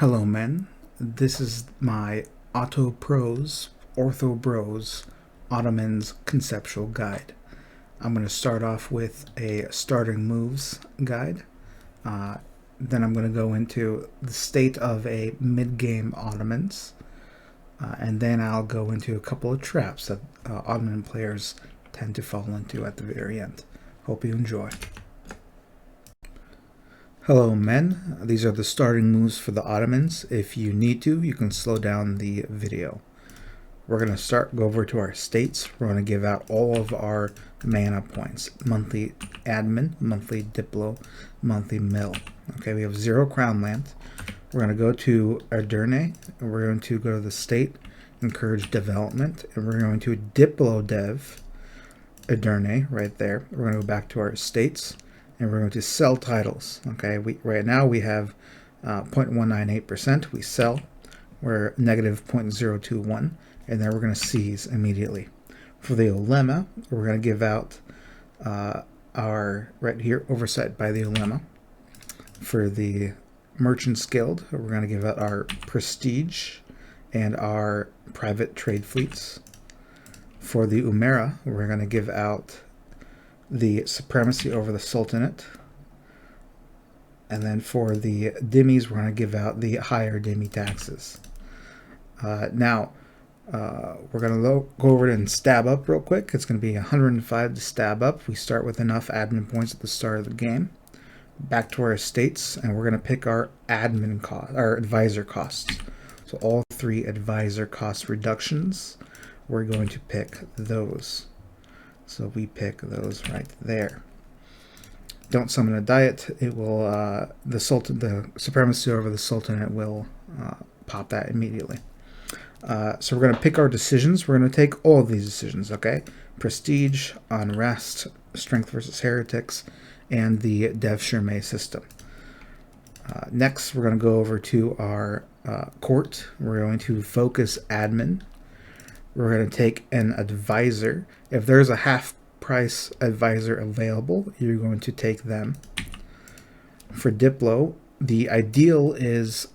Hello men, this is my OttoPro's OrthoBro's Ottomans Conceptual Guide. I'm going to start off with a starting moves guide. Then I'm going to go into the state of a mid-game Ottomans. And then I'll go into a couple of traps that Ottoman players tend to fall into at the very end. Hope you enjoy. Hello men, these are the starting moves for the Ottomans. If you need to, you can slow down the video. We're going to go over to our states. We're going to give out all of our mana points. Monthly admin, monthly diplo, monthly mill. Okay, we have 0 crown land. We're going to go to Arderne, and we're going to go to the state, encourage development, and we're going to diplo dev Arderne right there. We're going to go back to our states, and we're going to sell titles. Okay, right now we have 0.198%. We sell. We're negative 0.021, and then we're going to seize immediately. For the Ulema, we're going to give out our, right here, oversight by the Ulema. For the Merchants Guild, we're going to give out our prestige and our private trade fleets. For the Umera, we're going to give out the supremacy over the Sultanate. And then for the Dhimmis, we're going to give out the higher Dhimmi taxes. Now, we're going to go over and stab up real quick. It's going to be 105 to stab up. We start with enough admin points at the start of the game. Back to our estates, and we're going to pick our admin cost, our advisor costs. So all 3 advisor cost reductions, we're going to pick those. So we pick those right there. Don't summon a diet. It will the supremacy over the Sultanate will pop that immediately. So we're going to pick our decisions. We're going to take all of these decisions. Okay, prestige, unrest, strength versus heretics, and the Dev Shirmei system. Next, we're going to go over to our court. We're going to focus admin. We're going to take an advisor. If there's a half price advisor available, you're going to take them. For Diplo, the ideal is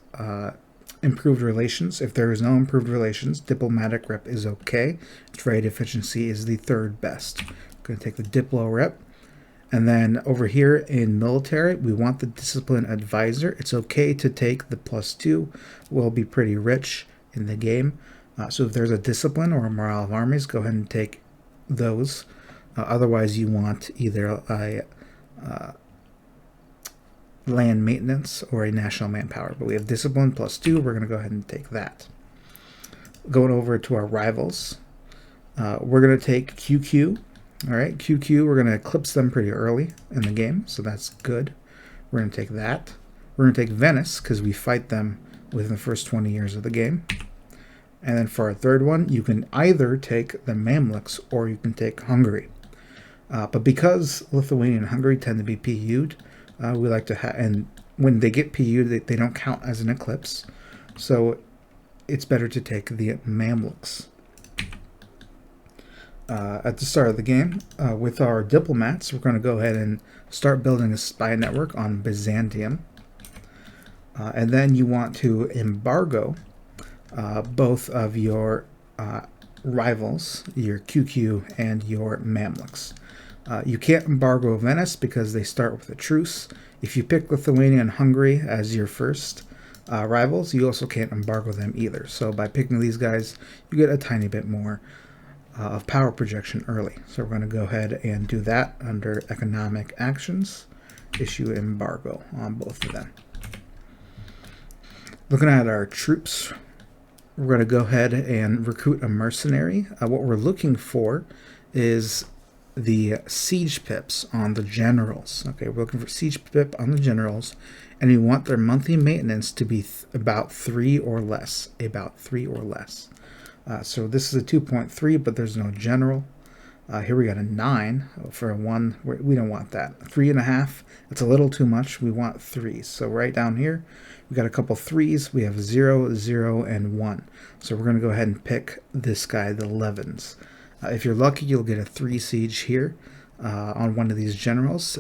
improved relations. If there is no improved relations, diplomatic rep is okay. Trade efficiency is the 3rd best. I'm going to take the Diplo rep. And then over here in military, we want the discipline advisor. It's okay to take the +2. We'll be pretty rich in the game. So if there's a discipline or a morale of armies, go ahead and take those. Otherwise, you want either a land maintenance or a national manpower. But we have discipline +2. We're going to go ahead and take that. Going over to our rivals, we're going to take QQ. All right, QQ, we're going to eclipse them pretty early in the game, so that's good. We're going to take that. We're going to take Venice because we fight them within the first 20 years of the game. And then for our 3rd one, you can either take the Mamluks or you can take Hungary. But because Lithuania and Hungary tend to be PU'd, we like to have, and when they get PU'd, they don't count as an eclipse. So it's better to take the Mamluks. At the start of the game, with our diplomats, we're going to go ahead and start building a spy network on Byzantium. And then you want to embargo both of your rivals, your QQ and your Mamluks. You can't embargo Venice because they start with a truce. If you pick Lithuania and Hungary as your first rivals, you also can't embargo them either. So by picking these guys, you get a tiny bit more of power projection early. So we're going to go ahead and do that under economic actions, issue embargo on both of them. Looking at our troops, we're going to go ahead and recruit a mercenary. What we're looking for is the siege pips on the generals. Okay, we're looking for siege pip on the generals, and we want their monthly maintenance to be about 3 or less. About 3 or less. So this is a 2.3, but there's no general. Here we got a 9 for a 1. We don't want that. 3.5. It's a little too much. We want 3. So right down here, we got a couple 3s. We have 0, 0, and 1. So we're going to go ahead and pick this guy, the 11s. If you're lucky, you'll get a 3 siege here on one of these generals.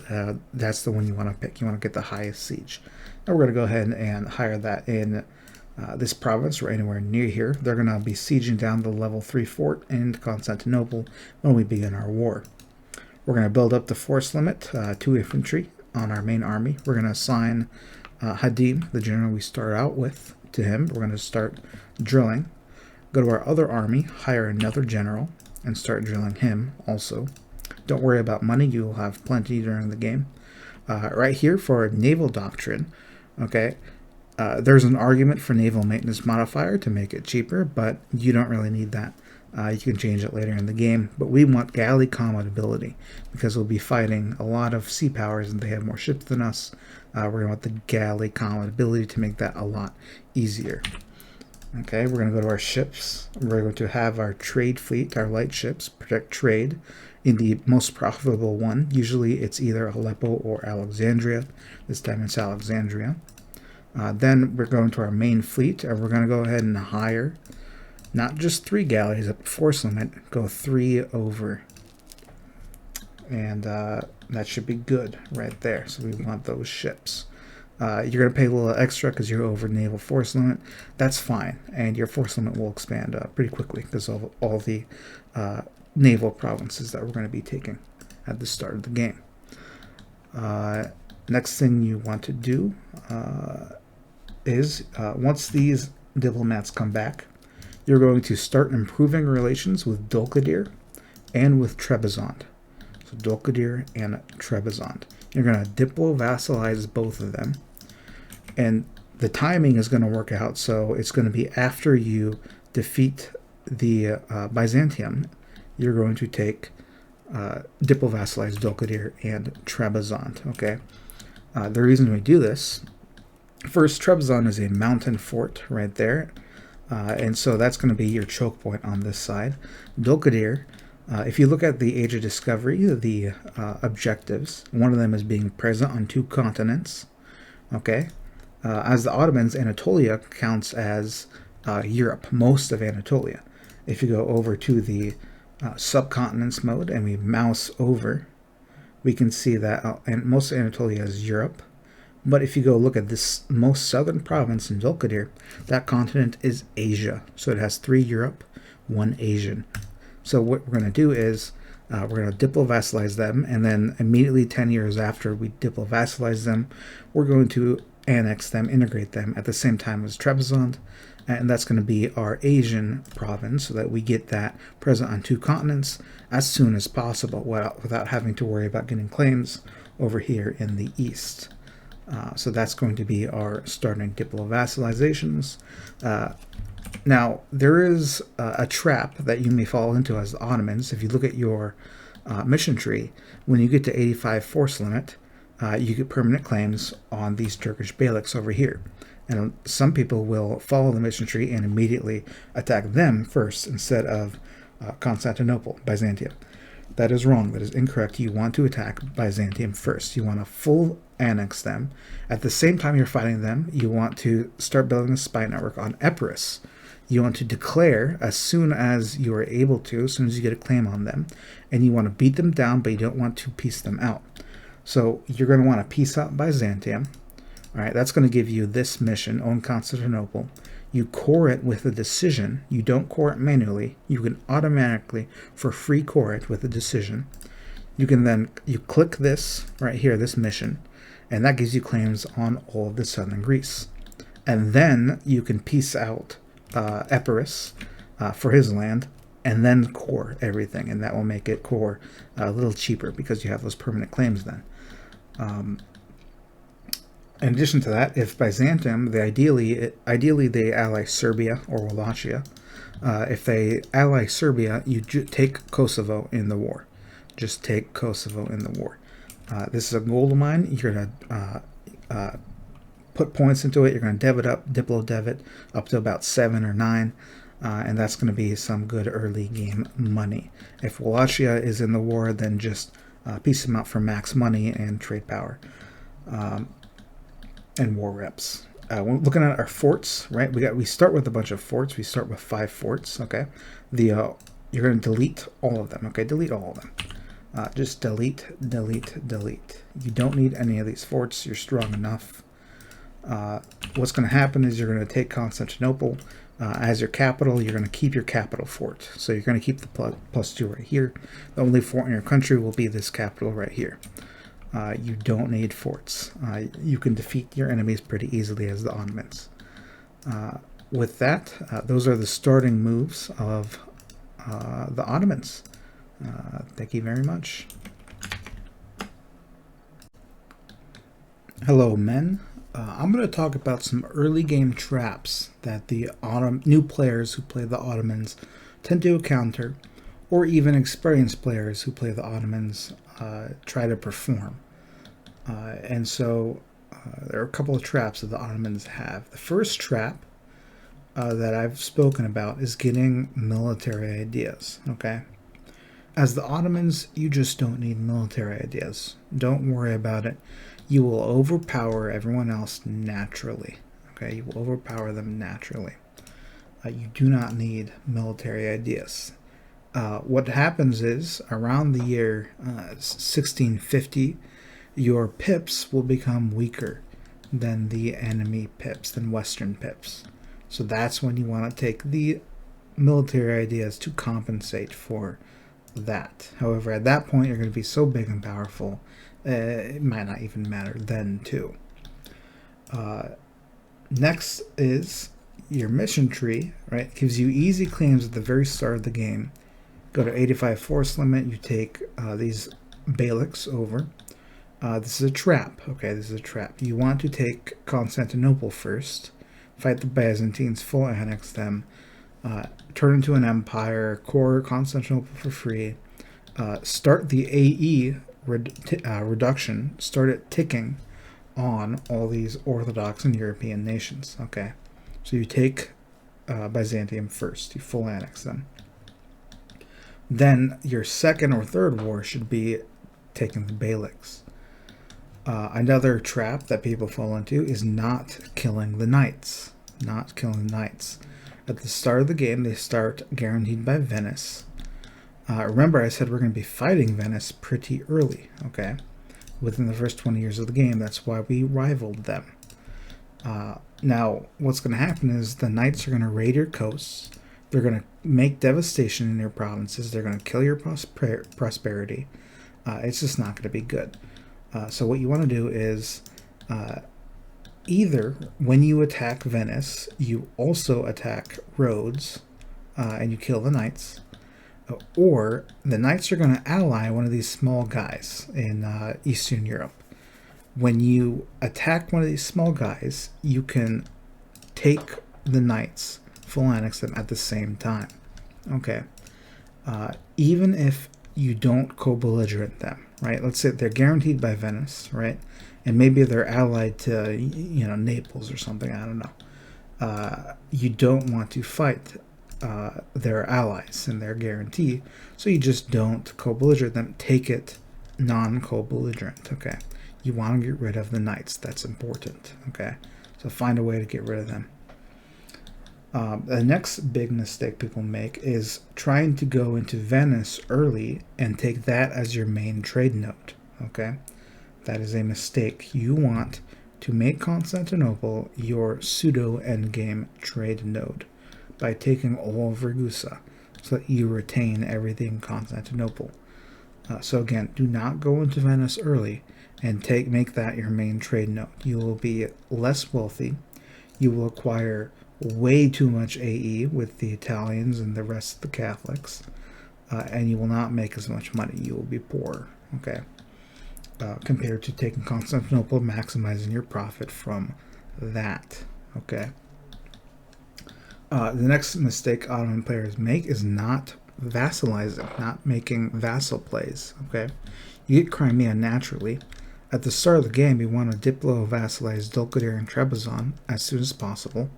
That's the one you want to pick. You want to get the highest siege. And we're going to go ahead and hire that in this province or anywhere near here. They're going to be sieging down the level 3 fort in Constantinople when we begin our war. We're going to build up the force limit, 2 infantry on our main army. We're going to assign Hadim, the general we start out with, to him. We're going to start drilling. Go to our other army, hire another general, and start drilling him also. Don't worry about money, you will have plenty during the game. Right here for naval doctrine, okay, there's an argument for naval maintenance modifier to make it cheaper, but you don't really need that. You can change it later in the game, but we want galley combat ability because we'll be fighting a lot of sea powers and they have more ships than us. We're going to want the galley combat ability to make that a lot easier. Okay, we're going to go to our ships. We're going to have our trade fleet, our light ships, protect trade in the most profitable one. Usually it's either Aleppo or Alexandria. This time it's Alexandria. Then we're going to our main fleet, and we're going to go ahead and hire not just 3 galleys at force limit, go 3 over. And that should be good right there. So we want those ships. You're going to pay a little extra because you're over naval force limit. That's fine. And your force limit will expand pretty quickly because of all the naval provinces that we're going to be taking at the start of the game. Next thing you want to do is once these diplomats come back, you're going to start improving relations with Dulkadir and with Trebizond. So Dulkadir and Trebizond. You're going to diplo-vassalize both of them. And the timing is going to work out, so it's going to be after you defeat the Byzantium, you're going to take diplo-vassalize Dulkadir and Trebizond, okay? The reason we do this, first, Trebizond is a mountain fort right there, and so that's going to be your choke point on this side. Dulkadir, if you look at the Age of Discovery, the objectives, one of them is being present on 2 continents, okay? As the Ottomans, Anatolia counts as Europe, most of Anatolia. If you go over to the subcontinents mode and we mouse over, we can see that and most of Anatolia is Europe. But if you go look at this most southern province in Dulkadir, that continent is Asia. So it has 3 Europe, 1 Asian. So what we're going to do is we're going to diplo-vassalize them, and then immediately 10 years after we diplo-vassalize them, we're going to annex them, integrate them at the same time as Trebizond, and that's going to be our Asian province, so that we get that present on 2 continents as soon as possible without having to worry about getting claims over here in the east. So that's going to be our starting diplo-vassalizations. Now, there is a trap that you may fall into as the Ottomans. If you look at your mission tree, when you get to 85 force limit, you get permanent claims on these Turkish beyliks over here. And some people will follow the mission tree and immediately attack them first instead of Constantinople, Byzantium. That is wrong. That is incorrect. You want to attack Byzantium first. You want to full annex them. At the same time you're fighting them, you want to start building a spy network on Epirus. You want to declare as soon as you are able to, as soon as you get a claim on them, and you want to beat them down, but you don't want to piece them out. So you're going to want to piece out Byzantium. All right, that's going to give you this mission, own Constantinople. You core it with a decision. You don't core it manually. You can automatically, for free, core it with a decision. You can then, you click this right here, this mission, and that gives you claims on all of the southern Greece. And then you can piece out Epirus for his land, and then core everything, and that will make it core a little cheaper because you have those permanent claims then. In addition to that, if Byzantium, ideally they ally Serbia or Wallachia. If they ally Serbia, you take Kosovo in the war. Just take Kosovo in the war. This is a gold mine. You're going to put points into it. You're going to dev it up, diplo-dev it up to about 7 or 9. And that's going to be some good early game money. If Wallachia is in the war, then just piece them out for max money and trade power. And war reps. We're looking at our forts, right? We start with a bunch of forts. We start with 5 forts, okay? You're going to delete all of them, okay? Delete all of them. Just delete, delete, delete. You don't need any of these forts. You're strong enough. What's going to happen is you're going to take Constantinople as your capital. You're going to keep your capital fort. So you're going to keep the +2 right here. The only fort in your country will be this capital right here. You don't need forts. You can defeat your enemies pretty easily as the Ottomans. With that, those are the starting moves of the Ottomans. Thank you very much. Hello, men. I'm going to talk about some early game traps that the new players who play the Ottomans tend to encounter, or even experienced players who play the Ottomans try to perform. And so there are a couple of traps that the Ottomans have. The first trap that I've spoken about is getting military ideas, okay? As the Ottomans, you just don't need military ideas. Don't worry about it. You will overpower everyone else naturally, okay? You will overpower them naturally. You do not need military ideas. What happens is, around the year 1650, your pips will become weaker than the enemy pips, than Western pips. So that's when you want to take the military ideas to compensate for that. However, at that point, you're going to be so big and powerful, it might not even matter then, too. Next is your mission tree, right? It gives you easy claims at the very start of the game. Go to 85 force limit, you take these Beyliks over. This is a trap, okay? This is a trap. You want to take Constantinople first, fight the Byzantines, full annex them, turn into an empire, core Constantinople for free, start the AE reduction, start it ticking on all these Orthodox and European nations, okay? So you take Byzantium first, you full annex them. Then your second or third war should be taking the Beyliks. Another trap that people fall into is not killing the knights. Not killing the knights. At the start of the game, they start guaranteed by Venice. Remember, I said we're going to be fighting Venice pretty early, okay? Within the first 20 years of the game. That's why we rivaled them. Now, what's going to happen is the knights are going to raid your coasts. They're going to make devastation in your provinces. They're going to kill your prosperity. It's just not going to be good. So what you want to do is either when you attack Venice, you also attack Rhodes and you kill the knights, or the knights are going to ally one of these small guys in Eastern Europe. When you attack one of these small guys, you can take the knights, full annex them at the same time. Okay. Even if you don't co-belligerent them, right? Let's say they're guaranteed by Venice, right? And maybe they're allied to, you know, Naples or something, I don't know. You don't want to fight their allies and their guarantee, so you just don't co-belligerent them. Take it non-co-belligerent, okay? You want to get rid of the knights. That's important, okay? So find a way to get rid of them. The next big mistake people make is trying to go into Venice early and take that as your main trade node, okay? That is a mistake. You want to make Constantinople your pseudo-endgame trade node by taking all of Ragusa so that you retain everything in Constantinople. So again, do not go into Venice early and make that your main trade node. You will be less wealthy. You will acquire way too much AE with the Italians and the rest of the Catholics, and you will not make as much money. You will be poor, okay? Compared to taking Constantinople, maximizing your profit from that, okay? The next mistake Ottoman players make is not vassalizing, not making vassal plays, okay? You get Crimea naturally. At the start of the game, you want to diplo-vassalize Dulkadir and Trebizond as soon as possible.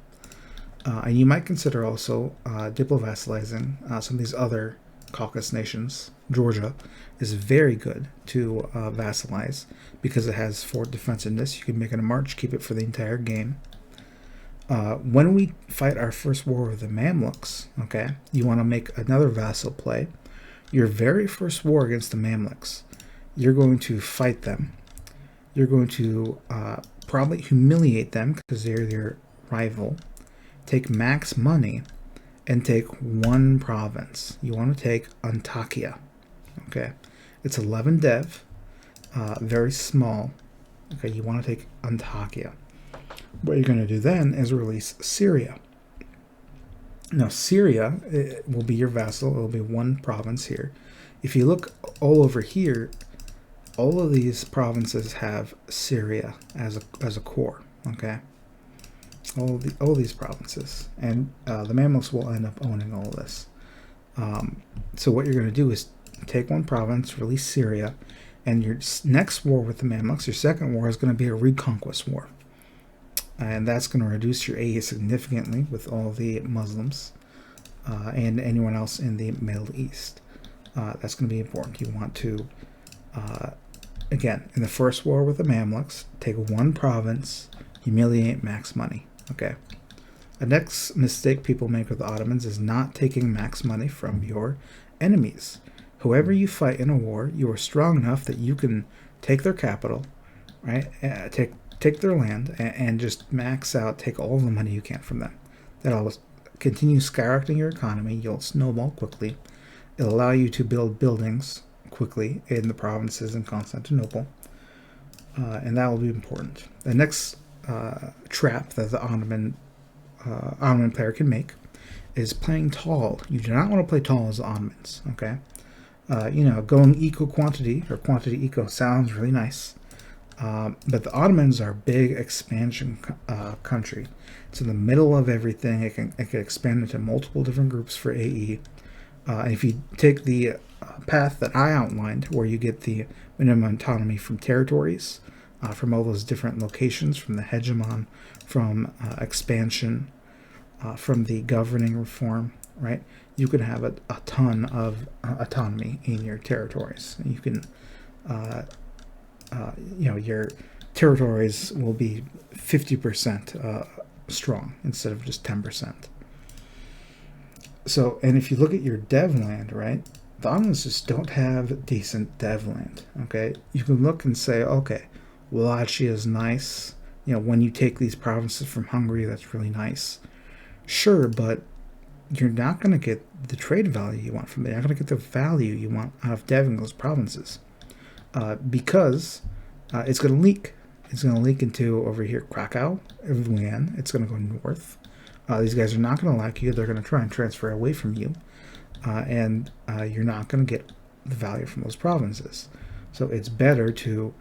And you might consider also diplo-vassalizing some of these other Caucasus nations. Georgia is very good to vassalize because it has fort defensiveness. You can make it a march, keep it for the entire game. When we fight our first war with the Mamluks, okay, you want to make another vassal play. Your very first war against the Mamluks, you're going to fight them. You're going to probably humiliate them because they're their rival, take max money, and take one province. You want to take Antakya. Okay, it's 11 dev, very small. Okay, you want to take Antakya. What you're going to do then is release Syria. Now, Syria will be your vassal. It will be one province here. If you look all over here, all of these provinces have Syria as a core. Okay, all these provinces, and the Mamluks will end up owning all of this. So what you're going to do is take one province, release Syria, and your next war with the Mamluks, your second war, is going to be a reconquest war. And that's going to reduce your AE significantly with all the Muslims and anyone else in the Middle East. That's going to be important. You want to, again, in the first war with the Mamluks, take one province, humiliate, max money. Okay. The next mistake people make with the Ottomans is not taking max money from your enemies. Whoever you fight in a war, you are strong enough that you can take their capital, right? Take their land and just max out, take all the money you can from them. That'll continue skyrocketing your economy. You'll snowball quickly. It'll allow you to build buildings quickly in the provinces in Constantinople, and that will be important. The next trap that the Ottoman player can make is playing tall. You do not want to play tall as the Ottomans. Okay, going eco quantity or quantity eco sounds really nice. But the Ottomans are a big expansion country. It's in the middle of everything. It can expand into multiple different groups for AE. And if you take the path that I outlined, where you get the minimum autonomy from territories, from all those different locations, from the hegemon, from expansion, from the governing reform, right? You can have a ton of autonomy in your territories. You can your territories will be 50% strong instead of just 10%. So, and if you look at your dev land, right, the Ottomans just don't have decent dev land. Okay, you can look and say, okay, Wallachia is nice. When you take these provinces from Hungary, that's really nice. Sure, but you're not going to get the trade value you want from it. You're not going to get the value you want out of deving those provinces. Because it's going to leak. It's going to leak into over here Krakow, Vienna. It's going to go north. These guys are not going to like you. They're going to try and transfer away from you, and you're not going to get the value from those provinces. So it's better to,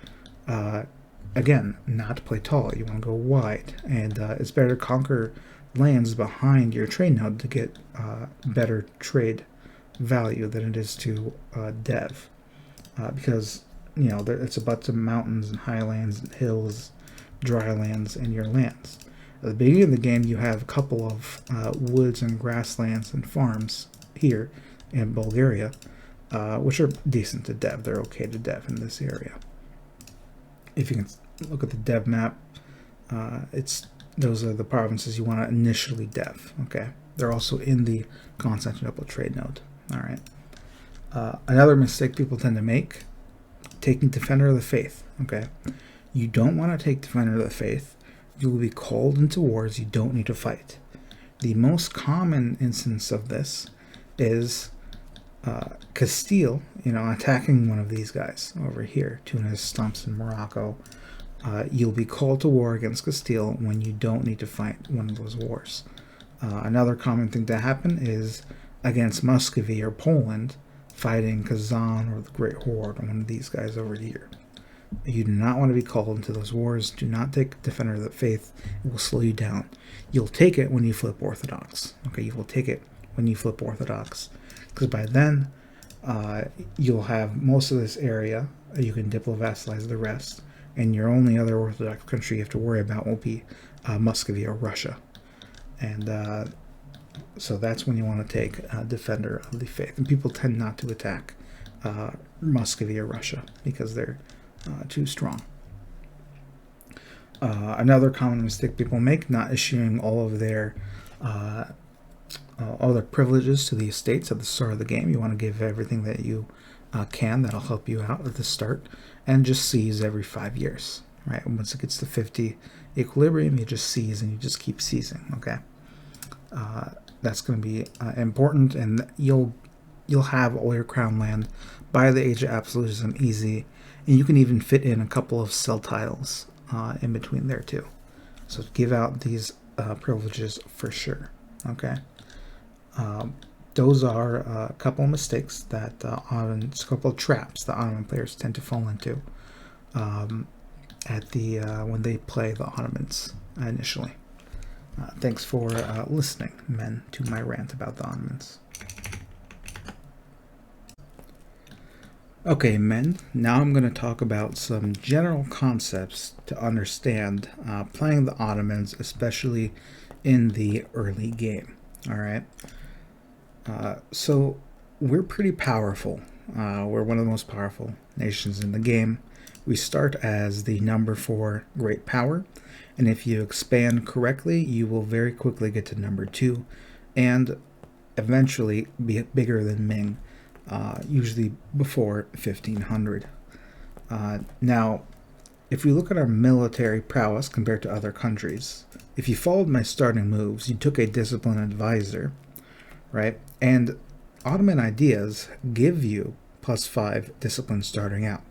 again, not play tall. You want to go wide, and it's better to conquer lands behind your trade node to get better trade value than it is to dev, because it's about the mountains and highlands and hills, dry lands, and your lands. At the beginning of the game, you have a couple of woods and grasslands and farms here in Bulgaria, which are decent to dev. They're okay to dev in this area. If you can look at the dev map, those are the provinces you want to initially dev. Okay, they're also in the Constantinople trade node. All right. Another mistake people tend to make: taking Defender of the Faith. Okay, you don't want to take Defender of the Faith. You will be called into wars you don't need to fight. The most common instance of this is Castile, attacking one of these guys over here, Tunis, Stumps, in Morocco. You'll be called to war against Castile when you don't need to fight one of those wars. Another common thing to happen is against Muscovy or Poland, fighting Kazan or the Great Horde, or one of these guys over here. You do not want to be called into those wars. Do not take Defender of the Faith. It will slow you down. You'll take it when you flip Orthodox. Okay, you will take it when you flip Orthodox, because by then you'll have most of this area. You can diplo-vassalize the rest, and your only other Orthodox country you have to worry about will be Muscovy or Russia. And so that's when you want to take Defender of the Faith. And people tend not to attack Muscovy or Russia because they're too strong. Another common mistake people make: not issuing all their privileges to the estates at the start of the game. You want to give everything that you can that'll help you out at the start, and just seize every 5 years. right? Once it gets to 50 equilibrium, you just seize and you just keep seizing, okay? That's going to be important, and you'll have all your crown land by the Age of Absolutism easy, and you can even fit in a couple of cell tiles in between there too. So give out these privileges for sure, okay? Those are a couple of mistakes that a couple of traps that Ottoman players tend to fall into at the when they play the Ottomans initially. Thanks for listening, men, to my rant about the Ottomans. Okay, men, now I'm going to talk about some general concepts to understand playing the Ottomans, especially in the early game. All right. So we're pretty powerful. We're one of the most powerful nations in the game. We start as the number 4 great power, and if you expand correctly, you will very quickly get to number 2, and eventually be bigger than Ming, usually before 1500. Now, if we look at our military prowess compared to other countries, if you followed my starting moves, you took a discipline advisor, right? And Ottoman ideas give you +5 discipline starting out.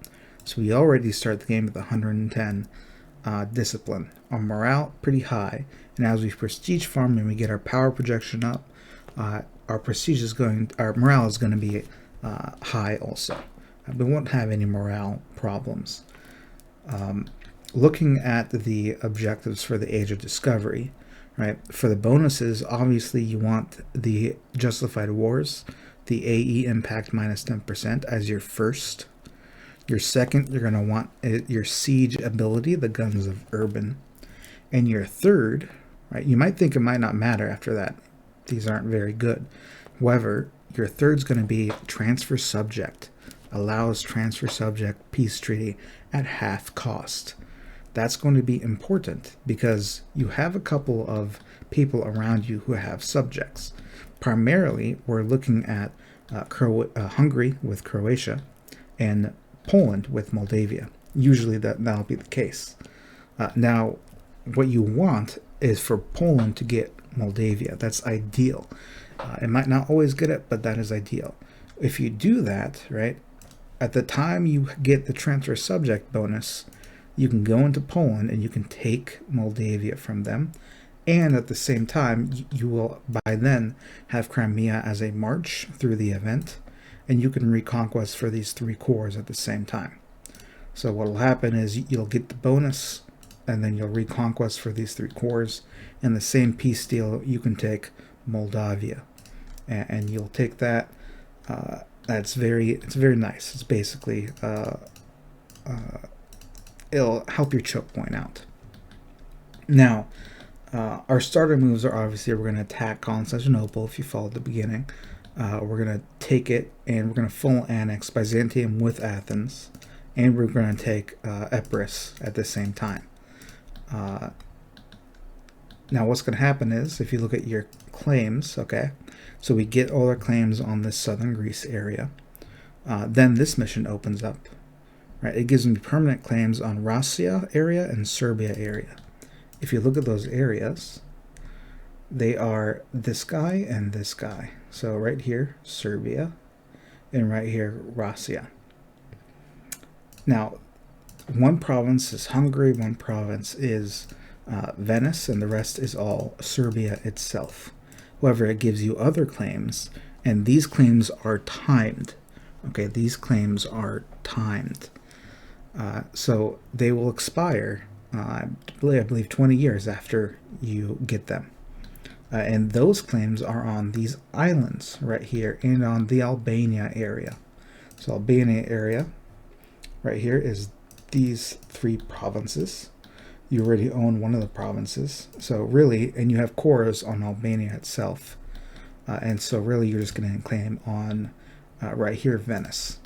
So we already start the game with 110 discipline. Our morale pretty high, and as we prestige farm and we get our power projection up, our morale is going to be high also. We won't have any morale problems. Looking at the objectives for the Age of Discovery, right? For the bonuses, obviously you want the Justified Wars, the AE impact -10% as your first. Your second, you're going to want your siege ability, the Guns of Urban. And your third, right? You might think it might not matter after that. These aren't very good. However, your third's going to be Transfer Subject. Allows Transfer Subject Peace Treaty at half cost. That's going to be important because you have a couple of people around you who have subjects. Primarily, we're looking at Hungary with Croatia and Poland with Moldavia. Usually that'll be the case. Now, what you want is for Poland to get Moldavia. That's ideal. It might not always get it, but that is ideal. If you do that, right, at the time you get the transfer subject bonus, you can go into Poland and you can take Moldavia from them. And at the same time, you will by then have Crimea as a march through the event, and you can reconquest for these 3 cores at the same time. So what will happen is you'll get the bonus, and then you'll reconquest for these 3 cores. In the same peace deal, you can take Moldavia, and you'll take that. It's very nice. It's basically it'll help your choke point out. Now, our starter moves are obviously we're going to attack Constantinople. If you followed the beginning, we're going to take it, and we're going to full annex Byzantium with Athens, and we're going to take Epirus at the same time. Now, what's going to happen is, if you look at your claims, okay, so we get all our claims on this southern Greece area. Then this mission opens up. Right, it gives me permanent claims on Rascia area and Serbia area. If you look at those areas, they are this guy and this guy. So right here, Serbia, and right here, Rascia. Now, one province is Hungary, one province is Venice, and the rest is all Serbia itself. However, it gives you other claims, and these claims are timed. Okay, these claims are timed. So they will expire, I believe 20 years after you get them. And those claims are on these islands right here and on the Albania area. So Albania area right here is these 3 provinces. You already own one of the provinces. So really, and you have cores on Albania itself. And so really you're just going to claim on right here, Venice.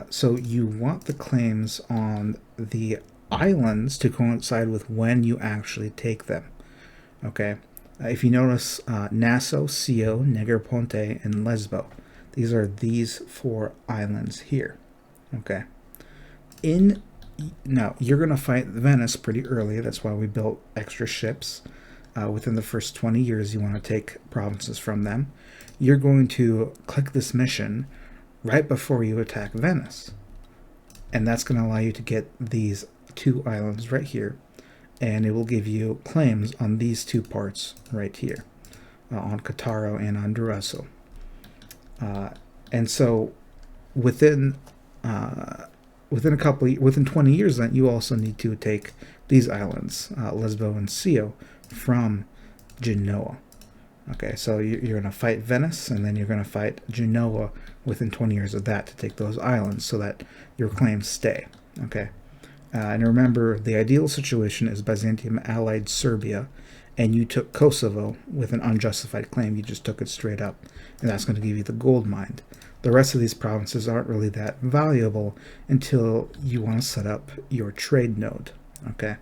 So you want the claims on the islands to coincide with when you actually take them. Okay, if you notice, Nassau, Scio, Negroponte, and Lesbo. These are these 4 islands here. Okay, in Now, you're going to fight Venice pretty early. That's why we built extra ships. Within the first 20 years, you want to take provinces from them. You're going to click this mission right before you attack Venice. And that's going to allow you to get these 2 islands right here. And it will give you claims on these 2 parts right here, on Cataro and on Durazzo. And so within 20 years, then you also need to take these islands, Lesbo and Scio, from Genoa. Okay, so you're going to fight Venice, and then you're going to fight Genoa within 20 years of that to take those islands so that your claims stay. Okay, and remember, the ideal situation is Byzantium allied Serbia, and you took Kosovo with an unjustified claim. You just took it straight up, and that's going to give you the gold mine. The rest of these provinces aren't really that valuable until you want to set up your trade node. Okay,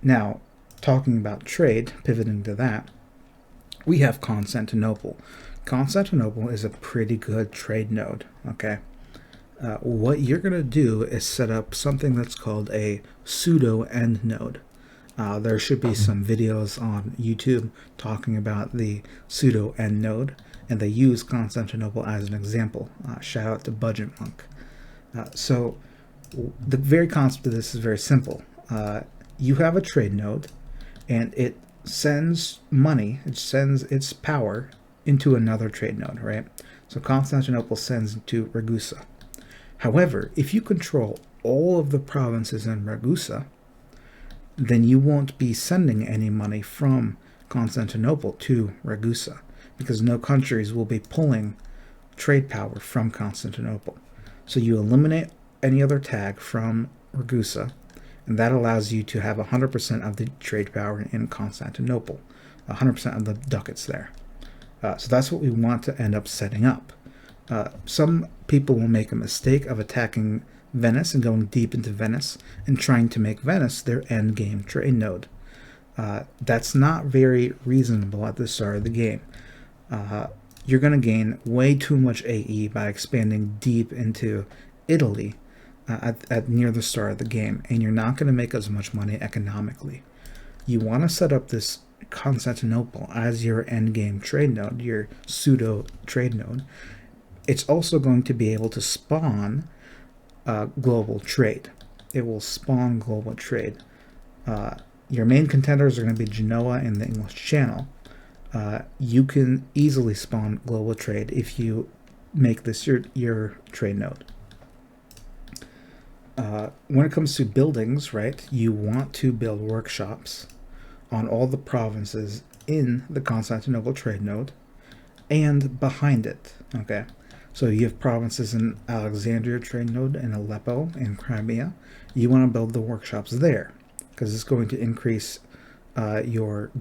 now talking about trade, pivoting to that, we have Constantinople. Constantinople is a pretty good trade node. Okay, what you're going to do is set up something that's called a pseudo end node. There should be some videos on YouTube talking about the pseudo end node, and they use Constantinople as an example. Shout out to Budget Monk. So the very concept of this is very simple. You have a trade node, and it sends money, it sends its power into another trade node, right? So Constantinople sends to Ragusa. However, if you control all of the provinces in Ragusa, then you won't be sending any money from Constantinople to Ragusa, because no countries will be pulling trade power from Constantinople. So you eliminate any other tag from Ragusa, and that allows you to have 100% of the trade power in Constantinople, 100% of the ducats there. So that's what we want to end up setting up. Some people will make a mistake of attacking Venice and going deep into Venice and trying to make Venice their end game trade node. That's not very reasonable at the start of the game. You're going to gain way too much AE by expanding deep into Italy at near the start of the game, and you're not going to make as much money economically. You want to set up this Constantinople as your end game trade node, your pseudo trade node. It's also going to be able to spawn global trade. It will spawn global trade. Your main contenders are going to be Genoa and the English Channel. You can easily spawn global trade if you make this your trade node. When it comes to buildings, right, you want to build workshops on all the provinces in the Constantinople trade node and behind it. Okay, so you have provinces in Alexandria trade node and Aleppo and Crimea. You want to build the workshops there because it's going to increase your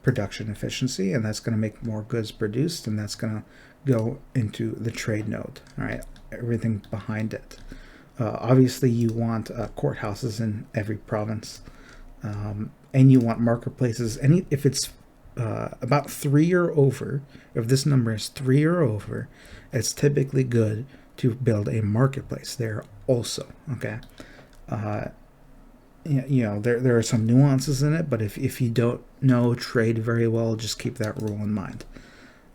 production efficiency, and that's going to make more goods produced, and that's going to go into the trade node. All right, everything behind it. Obviously, you want courthouses in every province, and you want marketplaces. If it's about 3 or over, if this number is 3 or over, it's typically good to build a marketplace there also. Okay, there are some nuances in it, but if you don't know trade very well, just keep that rule in mind.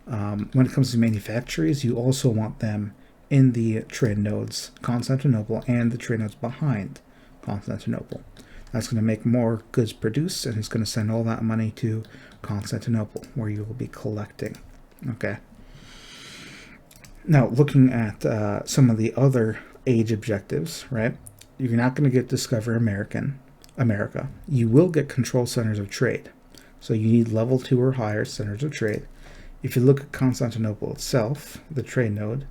When it comes to manufactories, you also want them in the trade nodes Constantinople and the trade nodes behind Constantinople. That's going to make more goods produced, and it's going to send all that money to Constantinople, where you will be collecting. Okay. Now, looking at some of the other age objectives, right? You're not going to get Discover America. You will get Control Centers of Trade. So you need level 2 or higher centers of trade. If you look at Constantinople itself, the trade node,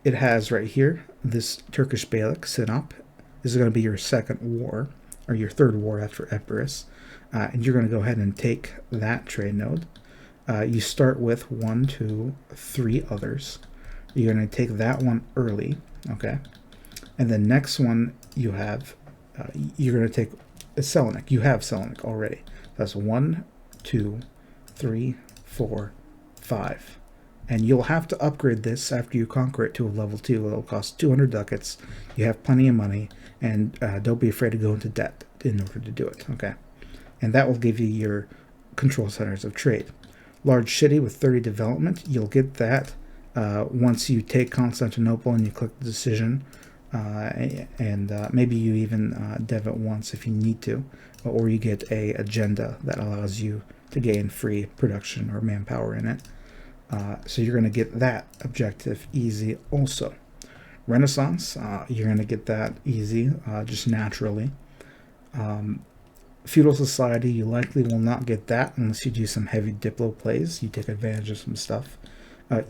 it has right here this Turkish Beylik, Sinop. This is going to be your second war, or your third war after Epirus. And you're going to go ahead and take that trade node. You start with 1, 2, 3 others. You're going to take that one early, okay? And the next one you have, you're going to take Selanik. You have Selanik already. That's 1, 2, 3, 4, 5. And you'll have to upgrade this after you conquer it to a level 2. It'll cost 200 ducats. You have plenty of money, and don't be afraid to go into debt in order to do it, okay? And that will give you your control centers of trade. Large city with 30 development, you'll get that once you take Constantinople and you click the decision, and maybe you even dev it once if you need to, or you get a agenda that allows you to gain free production or manpower in it. So you're going to get that objective easy also. Renaissance, you're going to get that easy, just naturally. Feudal society, you likely will not get that unless you do some heavy diplo plays. You take advantage of some stuff.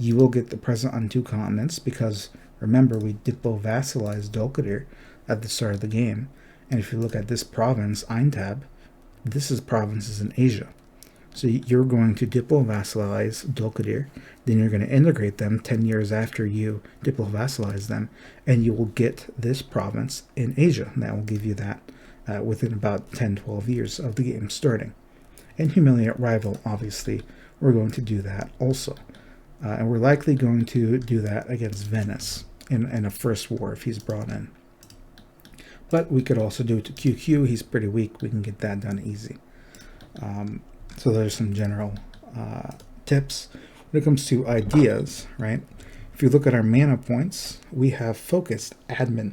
You will get the present on 2 continents because, remember, we diplo vassalized Dolkadir at the start of the game. And if you look at this province, Aintab, this is provinces in Asia. So you're going to diplo vassalize Dolkadir, then you're going to integrate them 10 years after you diplo vassalize them, and you will get this province in Asia. That will give you that within about 10-12 years of the game starting. And humiliate rival, obviously, we're going to do that also. And we're likely going to do that against Venice in a first war if he's brought in. But we could also do it to QQ. He's pretty weak. We can get that done easy. So there's some general tips. When it comes to ideas, right? If you look at our mana points, we have focused admin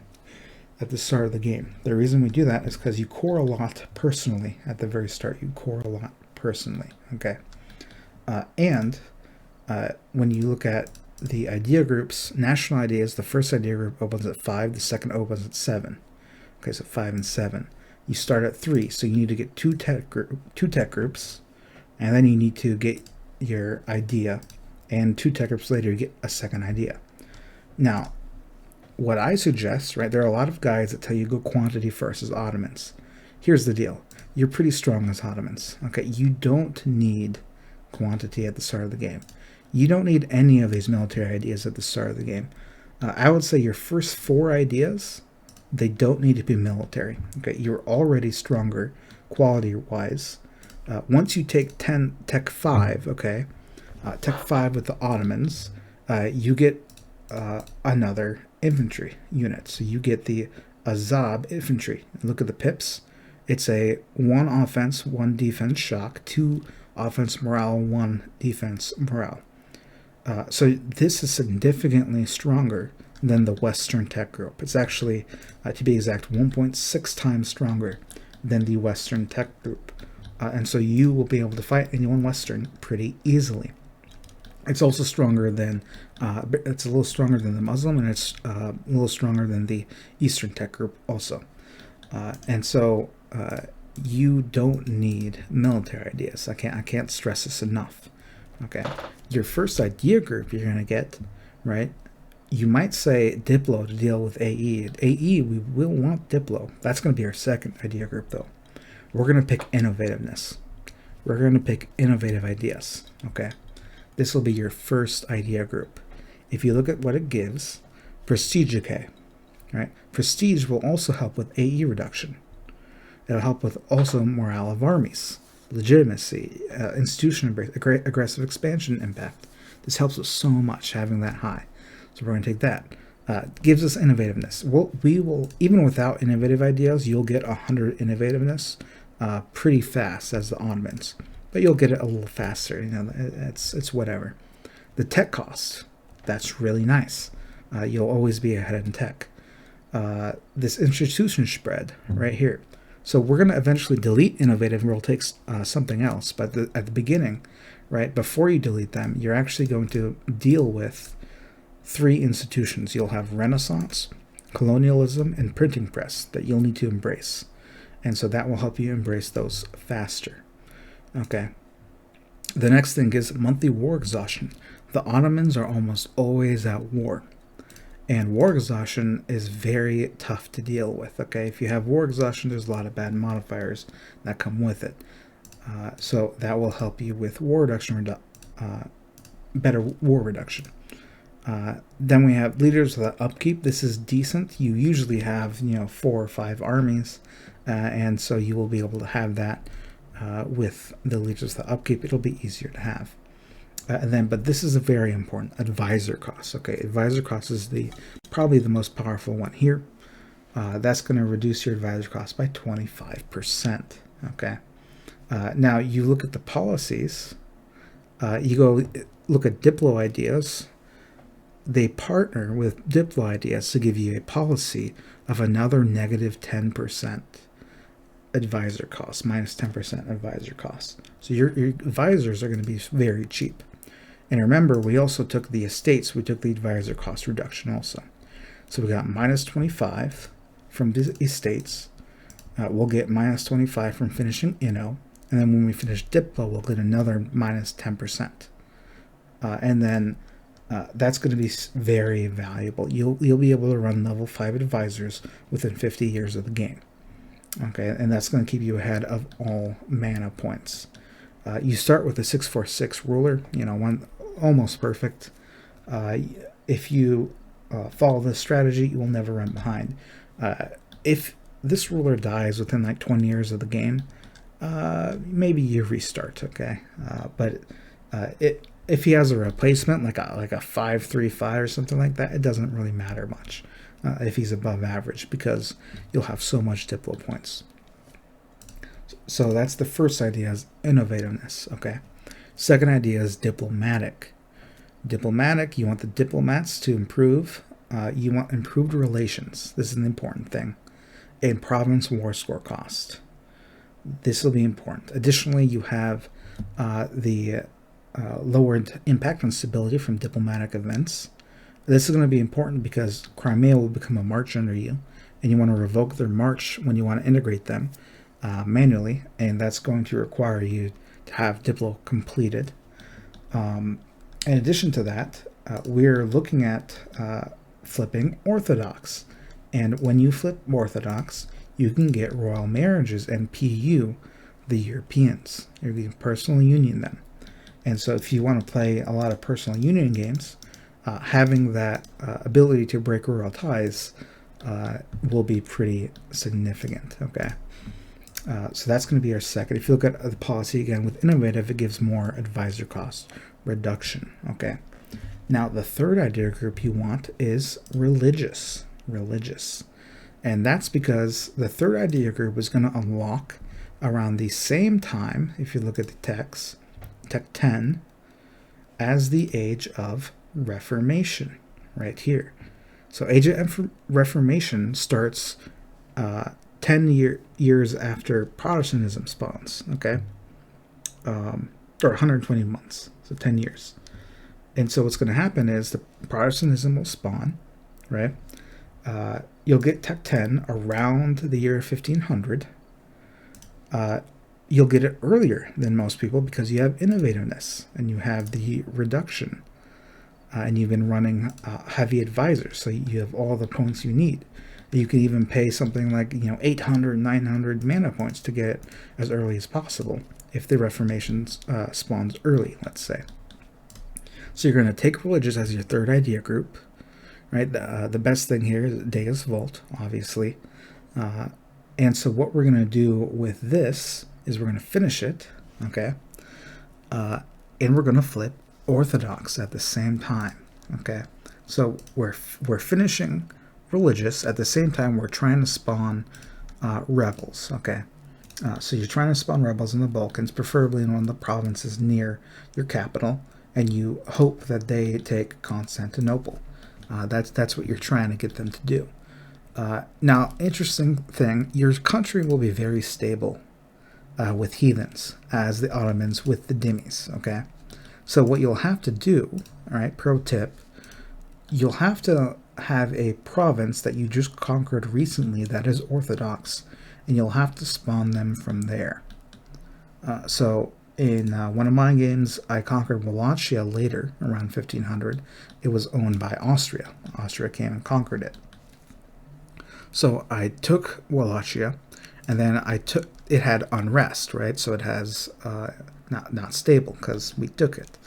at the start of the game. The reason we do that is because you core a lot personally at the very start. You core a lot personally, okay? And when you look at the idea groups, national ideas, the first idea group opens at 5, the second opens at 7. Okay, so 5 and 7. You start at 3, so you need to get two tech groups, and then you need to get your idea, and 2 tech groups later you get a second idea. Now, what I suggest, right, there are a lot of guides that tell you go quantity first as Ottomans. Here's the deal. You're pretty strong as Ottomans, okay? You don't need quantity at the start of the game. You don't need any of these military ideas at the start of the game. I would say your first 4 ideas, they don't need to be military, okay? You're already stronger quality-wise. Once you take Tech 5, okay, Tech 5 with the Ottomans, you get another infantry unit. So you get the Azab infantry. Look at the pips. It's a 1 offense, 1 defense shock, 2 offense morale, 1 defense morale. So this is significantly stronger than the Western Tech group. It's actually, to be exact, 1.6 times stronger than the Western Tech group. And so you will be able to fight anyone Western pretty easily. It's also stronger than, it's a little stronger than the Muslim, and it's a little stronger than the Eastern Tech group also. And so you don't need military ideas. I can't stress this enough. Okay, your first idea group you're gonna get, right? You might say Diplo to deal with AE. AE, we will want Diplo. That's gonna be our second idea group though. We're gonna pick innovativeness. We're gonna pick innovative ideas. Okay, this will be your first idea group. If you look at what it gives, prestige decay, right? Prestige will also help with AE reduction. It'll help with also morale of armies, legitimacy, institution aggressive expansion impact. This helps us so much having that high. So we're going to take that. Gives us innovativeness. We will, even without innovative ideas, you'll get 100 innovativeness pretty fast as the Ottomans. But you'll get it a little faster. You know, it's whatever. The tech cost, that's really nice. You'll always be ahead in tech. This institution spread right here. So we're going to eventually delete innovative and we'll take something else. But at the beginning, right, before you delete them, you're actually going to deal with 3 institutions. You'll have Renaissance, colonialism, and printing press that you'll need to embrace. And so that will help you embrace those faster. Okay. The next thing is monthly war exhaustion. The Ottomans are almost always at war. And war exhaustion is very tough to deal with, okay? If you have war exhaustion, there's a lot of bad modifiers that come with it. So that will help you with war reduction, better war reduction. Then we have leaders with upkeep. This is decent. You usually have, 4 or 5 armies, and so you will be able to have that with the leaders with upkeep. It'll be easier to have. But this is a very important advisor cost. Okay, advisor cost is probably the most powerful one here. That's going to reduce your advisor cost by 25%. Okay. Now you look at the policies. You go look at Diplo ideas. They partner with Diplo ideas to give you a policy of another negative 10% advisor cost, minus 10% advisor cost. So your advisors are going to be very cheap. And remember, we also took the estates. We took the advisor cost reduction also. So we got minus 25 from the estates. We'll get minus 25 from finishing Inno. And then when we finish Diplo, we'll get another minus 10%. And then that's going to be very valuable. You'll be able to run level 5 advisors within 50 years of the game. Okay, and that's going to keep you ahead of all mana points. You start with a 646 ruler, one almost perfect. If you follow this strategy, you will never run behind. If this ruler dies within like 20 years of the game, maybe you restart, okay? But if he has a replacement like a 535 or something like that, it doesn't really matter much if he's above average, because you'll have so much Diplo points. So that's the first idea, is innovativeness, okay? Second idea is diplomatic. Diplomatic, you want the diplomats to improve. You want improved relations. This is an important thing. And province war score cost. This will be important. Additionally, you have the lowered impact on stability from diplomatic events. This is going to be important because Crimea will become a march under you, and you want to revoke their march when you want to integrate them manually, and that's going to require you to have Diplo completed. In addition to that, we're looking at flipping Orthodox, and when you flip Orthodox, you can get royal marriages and PU the Europeans. You can personal union them. And so if you want to play a lot of personal union games, having that ability to break royal ties will be pretty significant, okay? So that's going to be our second. If you look at the policy again with innovative, it gives more advisor cost reduction, okay? Now the third idea group you want is religious. And that's because the third idea group is going to unlock around the same time, if you look at the text, Tech 10, as the Age of Reformation, right here. So Age of Reformation starts 10 years after Protestantism spawns, okay? Or 120 months, so 10 years. And so what's going to happen is the Protestantism will spawn, right? You'll get Tech 10 around the year 1500. You'll get it earlier than most people because you have innovativeness and you have the reduction. And you've been running heavy advisors, so you have all the points you need. You can even pay something like 800, 900 mana points to get it as early as possible if the Reformation spawns early, let's say. So you're going to take religious as your third idea group, right? The best thing here is Deus Vult, obviously. And so what we're going to do with this is we're going to finish it, okay? And we're going to flip Orthodox at the same time, okay? So we're finishing religious at the same time we're trying to spawn rebels, okay? So you're trying to spawn rebels in the Balkans, preferably in one of the provinces near your capital, and you hope that they take Constantinople. That's what you're trying to get them to do. Now, interesting thing, your country will be very stable with heathens, as the Ottomans with the dhimmis, okay? So what you'll have to do, all right, pro tip, you'll have to have a province that you just conquered recently that is Orthodox, and you'll have to spawn them from there. So in one of my games, I conquered Wallachia later, around 1500. It was owned by Austria. Austria came and conquered it. So I took Wallachia, and then it had unrest, right? So it has not stable because we took it.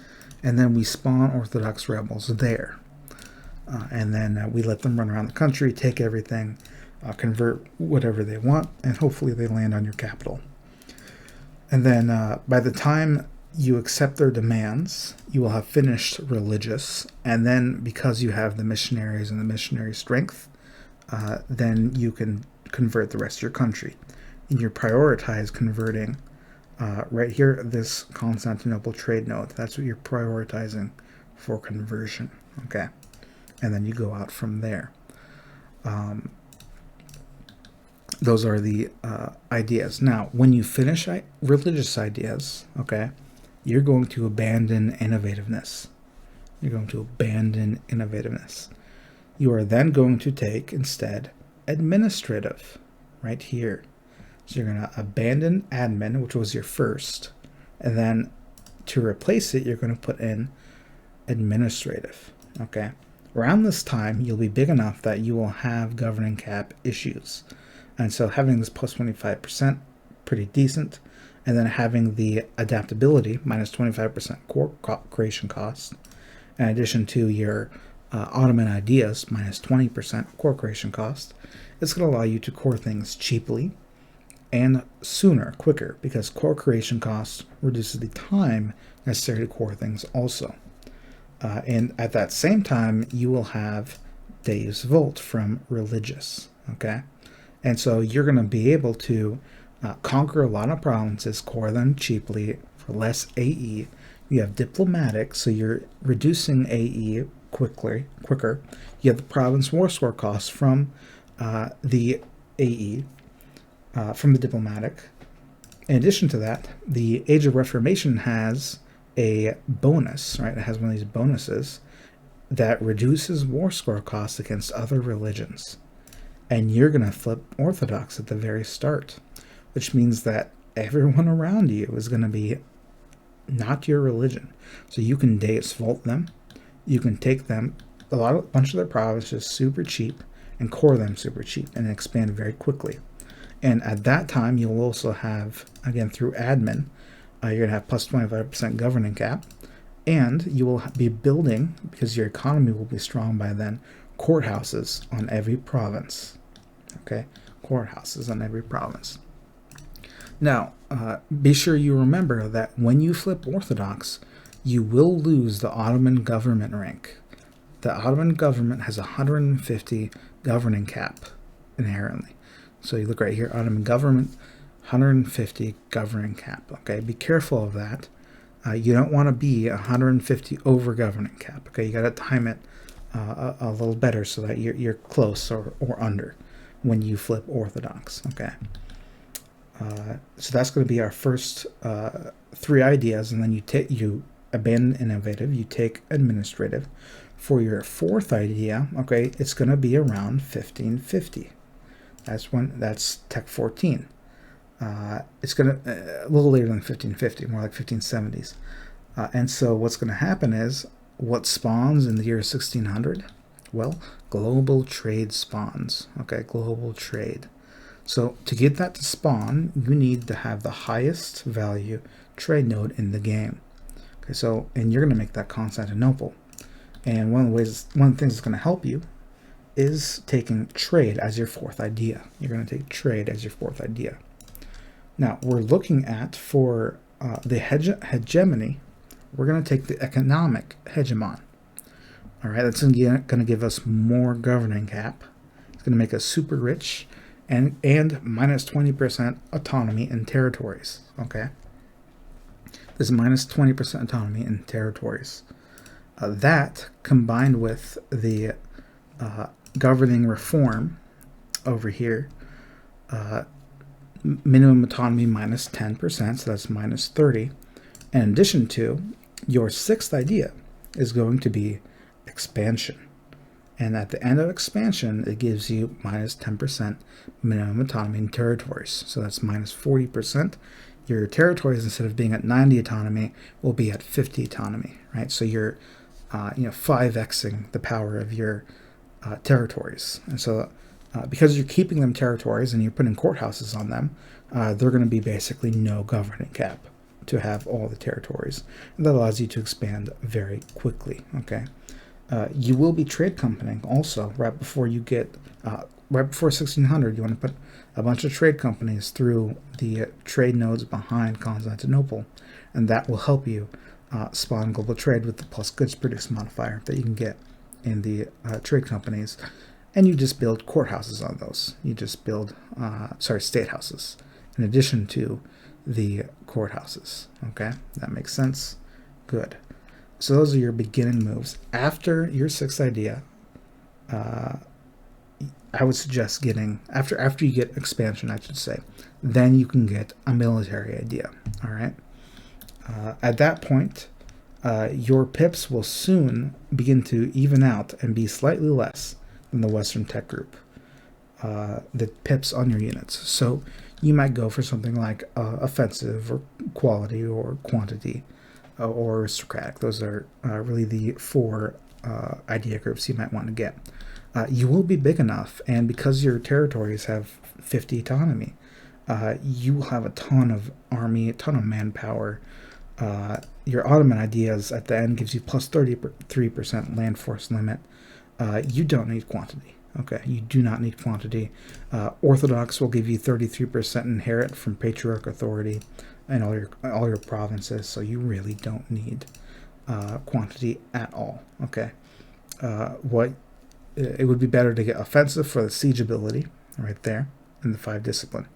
And then we spawn Orthodox rebels there. And then we let them run around the country, take everything, convert whatever they want, and hopefully they land on your capital. And then by the time you accept their demands, you will have finished religious, and then because you have the missionaries and the missionary strength, then you can convert the rest of your country. And you prioritize converting right here, this Constantinople trade node. That's what you're prioritizing for conversion, okay? And then you go out from there. Those are the ideas. Now, when you finish religious ideas, okay, you're going to abandon innovativeness. You're going to abandon innovativeness. You are then going to take, instead, administrative, right here. So you're going to abandon admin, which was your first, and then to replace it, you're going to put in administrative, okay? Around this time, you'll be big enough that you will have governing cap issues. And so having this plus 25%, pretty decent. And then having the adaptability, minus 25% core creation cost, in addition to your Ottoman ideas, minus 20% core creation cost, it's going to allow you to core things cheaply and sooner, quicker, because core creation cost reduces the time necessary to core things also. And at that same time, you will have Deus Vult from religious, okay? And so you're going to be able to conquer a lot of provinces, core them cheaply for less AE. You have diplomatic, so you're reducing AE quicker. You have the province war score costs from the AE, from the diplomatic. In addition to that, the Age of Reformation has a bonus, right? It has one of these bonuses that reduces war score costs against other religions. And you're going to flip Orthodox at the very start, which means that everyone around you is going to be not your religion. So you can Deus Vult them. You can take them, bunch of their provinces super cheap, and core them super cheap and expand very quickly. And at that time, you'll also have, again, through admin, you're going to have plus 25% governing cap. And you will be building, because your economy will be strong by then, courthouses on every province. Okay, courthouses on every province. Now, be sure you remember that when you flip Orthodox, you will lose the Ottoman government rank. The Ottoman government has 150 governing cap inherently. So you look right here, Ottoman government, 150 governing cap. Okay, be careful of that. You don't want to be 150 over governing cap. Okay, you got to time it a little better so that you're close or under when you flip Orthodox. Okay, so that's going to be our first 3 ideas, and then you abandon innovative, you take administrative. For your 4th idea, okay, it's going to be around 1550. That's Tech 14. It's going to a little later than 1550, more like 1570s. And so what's going to happen is, what spawns in the year 1600? Well, global trade spawns. Okay, global trade. So to get that to spawn, you need to have the highest value trade node in the game. Okay, so, and you're going to make that Constantinople. And one of the things that's going to help you is taking trade as your 4th idea. You're going to take trade as your 4th idea. Now, we're looking at, for the hegemony, we're going to take the economic hegemon. All right, that's going to give us more governing cap. It's going to make us super rich, and minus 20% autonomy in territories. Okay, this minus 20% autonomy in territories. That, combined with the governing reform over here, minimum autonomy minus 10%, so that's minus 30. In addition to, your 6th idea is going to be expansion. And at the end of expansion, it gives you minus 10% minimum autonomy in territories. So that's minus 40%. Your territories, instead of being at 90 autonomy, will be at 50 autonomy, right? So you're 5xing the power of your territories. And so because you're keeping them territories and you're putting courthouses on them, they're going to be basically no governing cap to have all the territories. And that allows you to expand very quickly, okay? You will be trade companying also right before you get right before 1600, you want to put a bunch of trade companies through the trade nodes behind Constantinople, and that will help you spawn global trade with the plus goods produced modifier that you can get in the trade companies. And you just build courthouses on those. You just build, state houses in addition to the courthouses. Okay, that makes sense. Good. So those are your beginning moves. After your sixth idea, I would suggest getting, after you get expansion, I should say, then you can get a military idea. All right. At that point, your pips will soon begin to even out and be slightly less than the Western Tech Group, the pips on your units. So you might go for something like offensive or quality or quantity or aristocratic. Those are really the four idea groups you might want to get. You will be big enough, and because your territories have 50 autonomy, you will have a ton of army, a ton of manpower. Your Ottoman ideas at the end gives you plus 33% land force limit. You don't need quantity. Okay, you do not need quantity. Orthodox will give you 33% inherit from patriarch authority in all your provinces, so you really don't need quantity at all. Okay, it would be better to get offensive for the siege ability right there in the 5 discipline,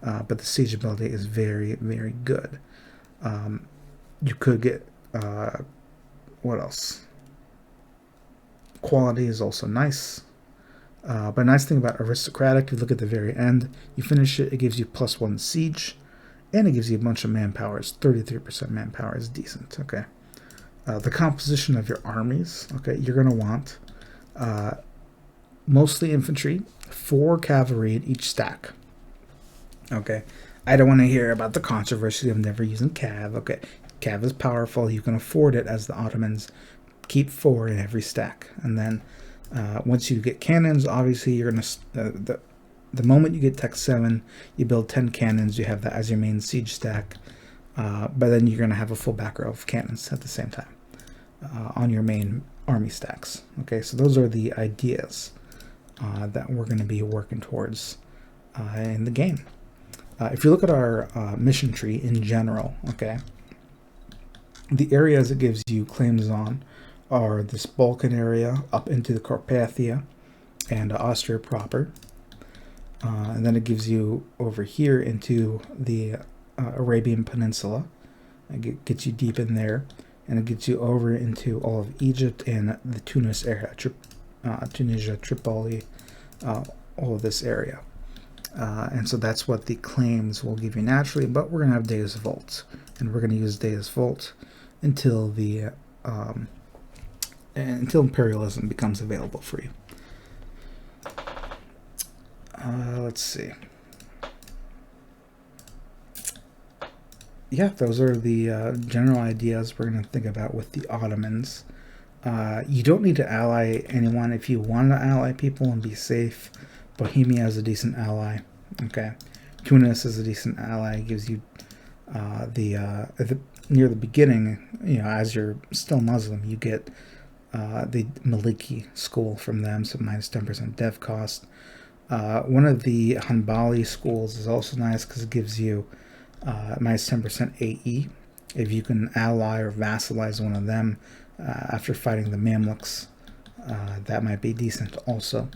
but the siege ability is very, very good. You could get what else? Quality is also nice. But a nice thing about aristocratic, you look at the very end, you finish it, it gives you plus 1 siege, and it gives you a bunch of manpower. It's 33% manpower is decent. Okay. The composition of your armies. Okay, you're gonna want mostly infantry, 4 cavalry in each stack. Okay, I don't want to hear about the controversy of never using cav. Okay, cav is powerful. You can afford it as the Ottomans. Keep 4 in every stack, and then once you get cannons, obviously you're gonna the moment you get tech 7, you build 10 cannons. You have that as your main siege stack, but then you're gonna have a full back row of cannons at the same time on your main army stacks. Okay, so those are the ideas that we're going to be working towards in the game. If you look at our mission tree in general, okay, the areas it gives you claims on are this Balkan area up into the Carpathia and Austria proper, and then it gives you over here into the Arabian Peninsula. It gets you deep in there, and it gets you over into all of Egypt and the Tunis area, Tunisia, Tripoli, all of this area. And so that's what the claims will give you naturally, but we're going to have Deus Vult, and we're going to use Deus Vult until the until imperialism becomes available for you. Let's see. Yeah, those are the general ideas we're going to think about with the Ottomans. You don't need to ally anyone. If you want to ally people and be safe, Bohemia is a decent ally. Okay, Tunis is a decent ally. It gives you near the beginning, you know, as you're still Muslim, you get the Maliki school from them, so minus 10% dev cost. One of the Hanbali schools is also nice because it gives you minus 10% AE if you can ally or vassalize one of them after fighting the Mamluks. That might be decent also.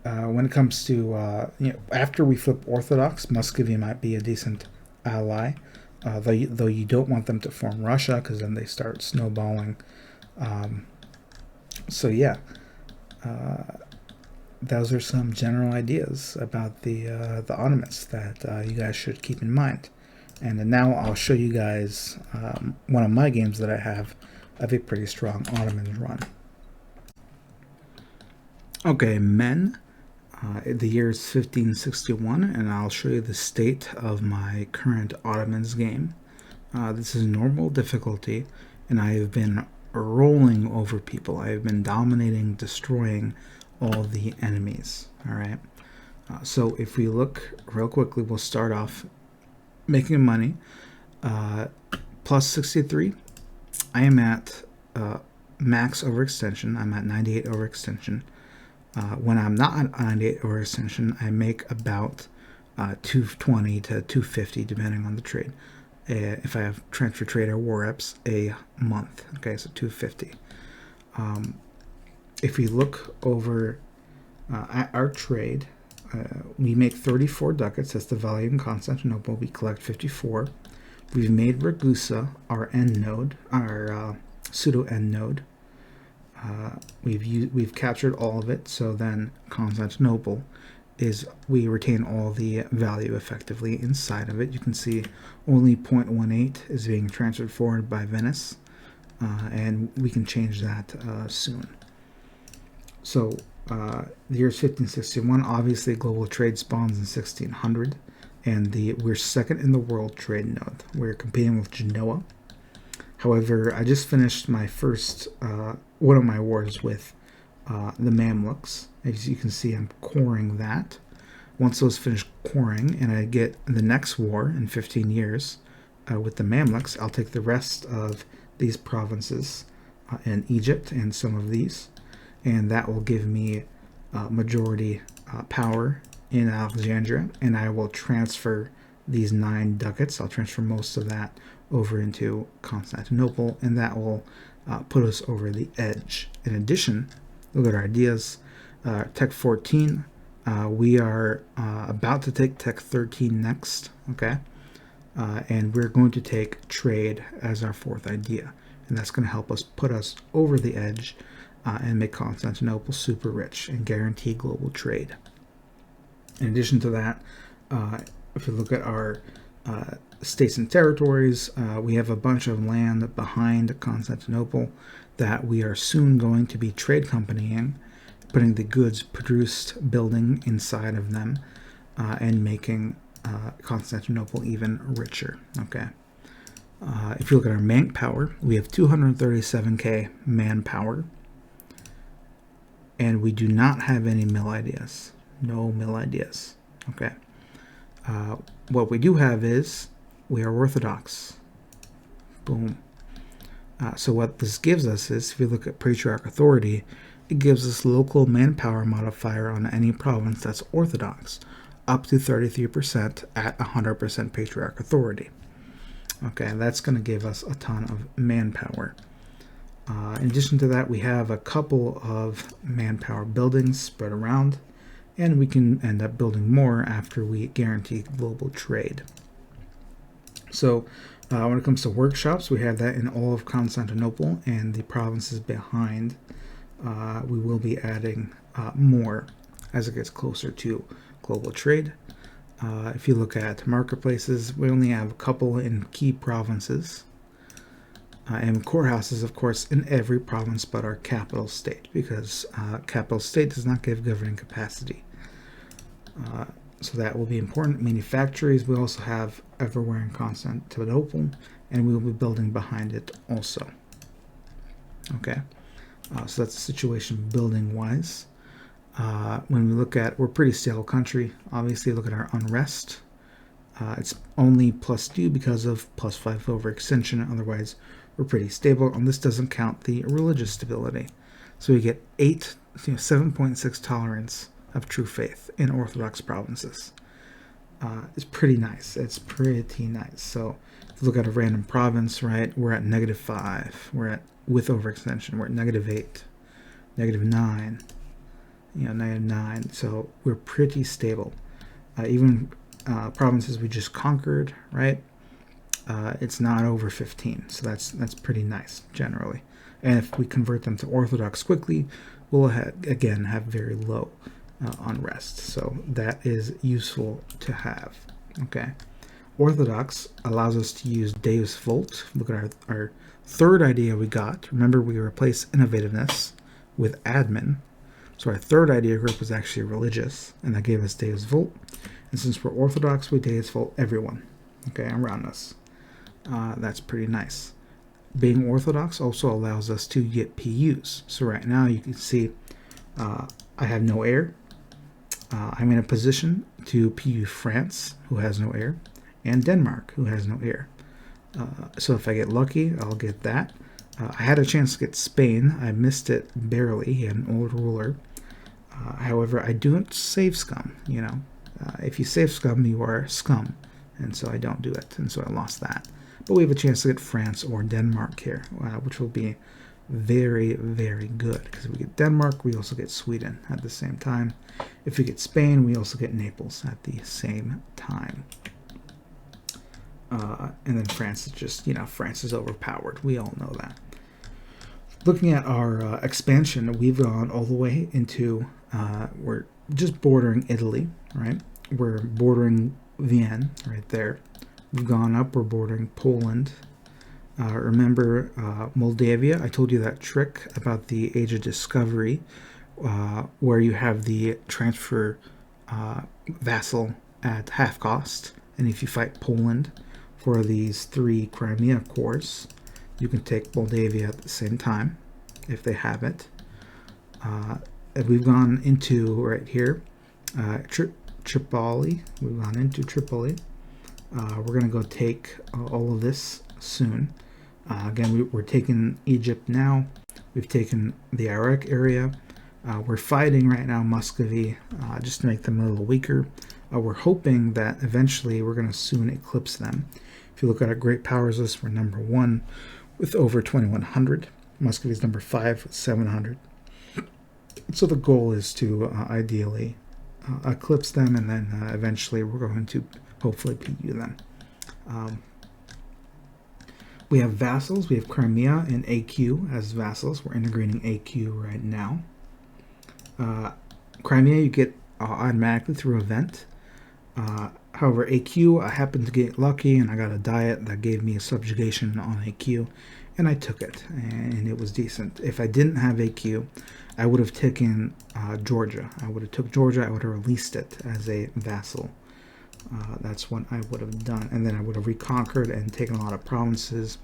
When it comes to after we flip Orthodox, Muscovy might be a decent ally, though you don't want them to form Russia because then they start snowballing. So yeah, those are some general ideas about the Ottomans that you guys should keep in mind. And now I'll show you guys one of my games that I have of a pretty strong Ottoman run. Okay, men. The year is 1561, and I'll show you the state of my current Ottomans game. This is normal difficulty, and I have been rolling over people. I have been dominating, destroying all the enemies. All right. So if we look real quickly, we'll start off making money. Plus 63. I am at max overextension. I'm at 98 overextension. When I'm not on 98 overextension, I make about 220 to 250 depending on the trade. If I have transfer trade or war reps a month, okay, so 250. If we look over at our trade, we make 34 ducats. That's the volume Constantinople. We collect 54. We've made Ragusa our end node, our pseudo end node. We've captured all of it. So then Constantinople is, we retain all the value effectively inside of it. You can see only 0.18 is being transferred forward by Venice, and we can change that soon. So the year's 1561. Obviously, global trade spawns in 1600, and we're second in the world trade node. We're competing with Genoa. However, I just finished my first one of my wars with the Mamluks. As you can see, I'm coring that. Once those finish coring and I get the next war in 15 years with the Mamluks, I'll take the rest of these provinces in Egypt and some of these, and that will give me majority power in Alexandria, and I will transfer these 9 ducats. I'll transfer most of that over into Constantinople, and that will put us over the edge. In addition, look at our ideas. Tech 14, we are about to take Tech 13 next, okay? And we're going to take trade as our 4th idea, and that's going to help us put us over the edge and make Constantinople super rich and guarantee global trade. In addition to that, if you look at our states and territories, we have a bunch of land behind Constantinople that we are soon going to be trade companying, putting the goods produced building inside of them, and making Constantinople even richer. Okay. If you look at our manpower, we have 237k manpower, and we do not have any mill ideas. No mill ideas. Okay. What we do have is we are Orthodox. Boom. So what this gives us is, if you look at Patriarch Authority, it gives us local manpower modifier on any province that's Orthodox, up to 33% at 100% Patriarch Authority. Okay, and that's going to give us a ton of manpower. In addition to that, we have a couple of manpower buildings spread around, and we can end up building more after we guarantee global trade. So when it comes to workshops, we have that in all of Constantinople and the provinces behind. We will be adding more as it gets closer to global trade. If you look at marketplaces, we only have a couple in key provinces. And courthouses, of course, in every province but our capital state, because capital state does not give governing capacity. So that will be important. Manufactories, we also have everywhere in Constantinople, and we will be building behind it also. Okay, so that's the situation building-wise. When we look at, we're a pretty stable country. Obviously, look at our unrest. It's only +2 because of +5 overextension. Otherwise, we're pretty stable. And this doesn't count the religious stability. So we get 7.6 tolerance of true faith in Orthodox provinces. It's pretty nice. It's pretty nice. So if you look at a random province, right, we're at -5. We're at, with overextension, we're at -8, -9, -9. So we're pretty stable. Even provinces we just conquered, right? It's not over 15, so that's pretty nice generally. And if we convert them to Orthodox quickly, we'll again have very low unrest. So that is useful to have. Okay, Orthodox allows us to use Deus Vult. Look at our 3rd idea we got. Remember, we replaced innovativeness with admin. So our 3rd idea group was actually religious, and that gave us Deus Vult. And since we're Orthodox, we Deus Vult everyone, okay, around us. That's pretty nice. Being Orthodox also allows us to get PUs. So right now you can see I have no heir. I'm in a position to PU France, who has no heir, and Denmark, who has no heir. So if I get lucky, I'll get that. I had a chance to get Spain. I missed it barely. He had an old ruler. However, I don't save scum, you know. If you save scum, you are scum. And so I don't do it, and so I lost that. But we have a chance to get France or Denmark here, which will be very, very good. Because if we get Denmark, we also get Sweden at the same time. If we get Spain, we also get Naples at the same time. And then France is just, you know, France is overpowered. We all know that. Looking at our expansion, we've gone all the way into, we're just bordering Italy, right? We're bordering Vienna right there. We've gone up, we're bordering Poland. Remember Moldavia? I told you that trick about the Age of Discovery, where you have the transfer vassal at half cost. And if you fight Poland for these 3 Crimea cores, you can take Moldavia at the same time, if they have it. And we've gone into, right here, Tripoli. We've gone into Tripoli. We're going to go take all of this soon. Again, we're taking Egypt now. We've taken the Iraq area. We're fighting right now Muscovy, just to make them a little weaker. We're hoping that eventually we're going to soon eclipse them. If you look at our great powers list, we're number 1 with over 2,100. Muscovy is number 5 with 700. So the goal is to ideally eclipse them, and then eventually we're going to hopefully PU them. We have vassals. We have Crimea and AQ as vassals. We're integrating AQ right now. Crimea you get automatically through event. However, AQ, I happened to get lucky and I got a diet that gave me a subjugation on AQ, and I took it, and it was decent. If I didn't have AQ, I would have taken Georgia. I would have took Georgia. I would have released it as a vassal. That's what I would have done, and then I would have reconquered and taken a lot of provinces,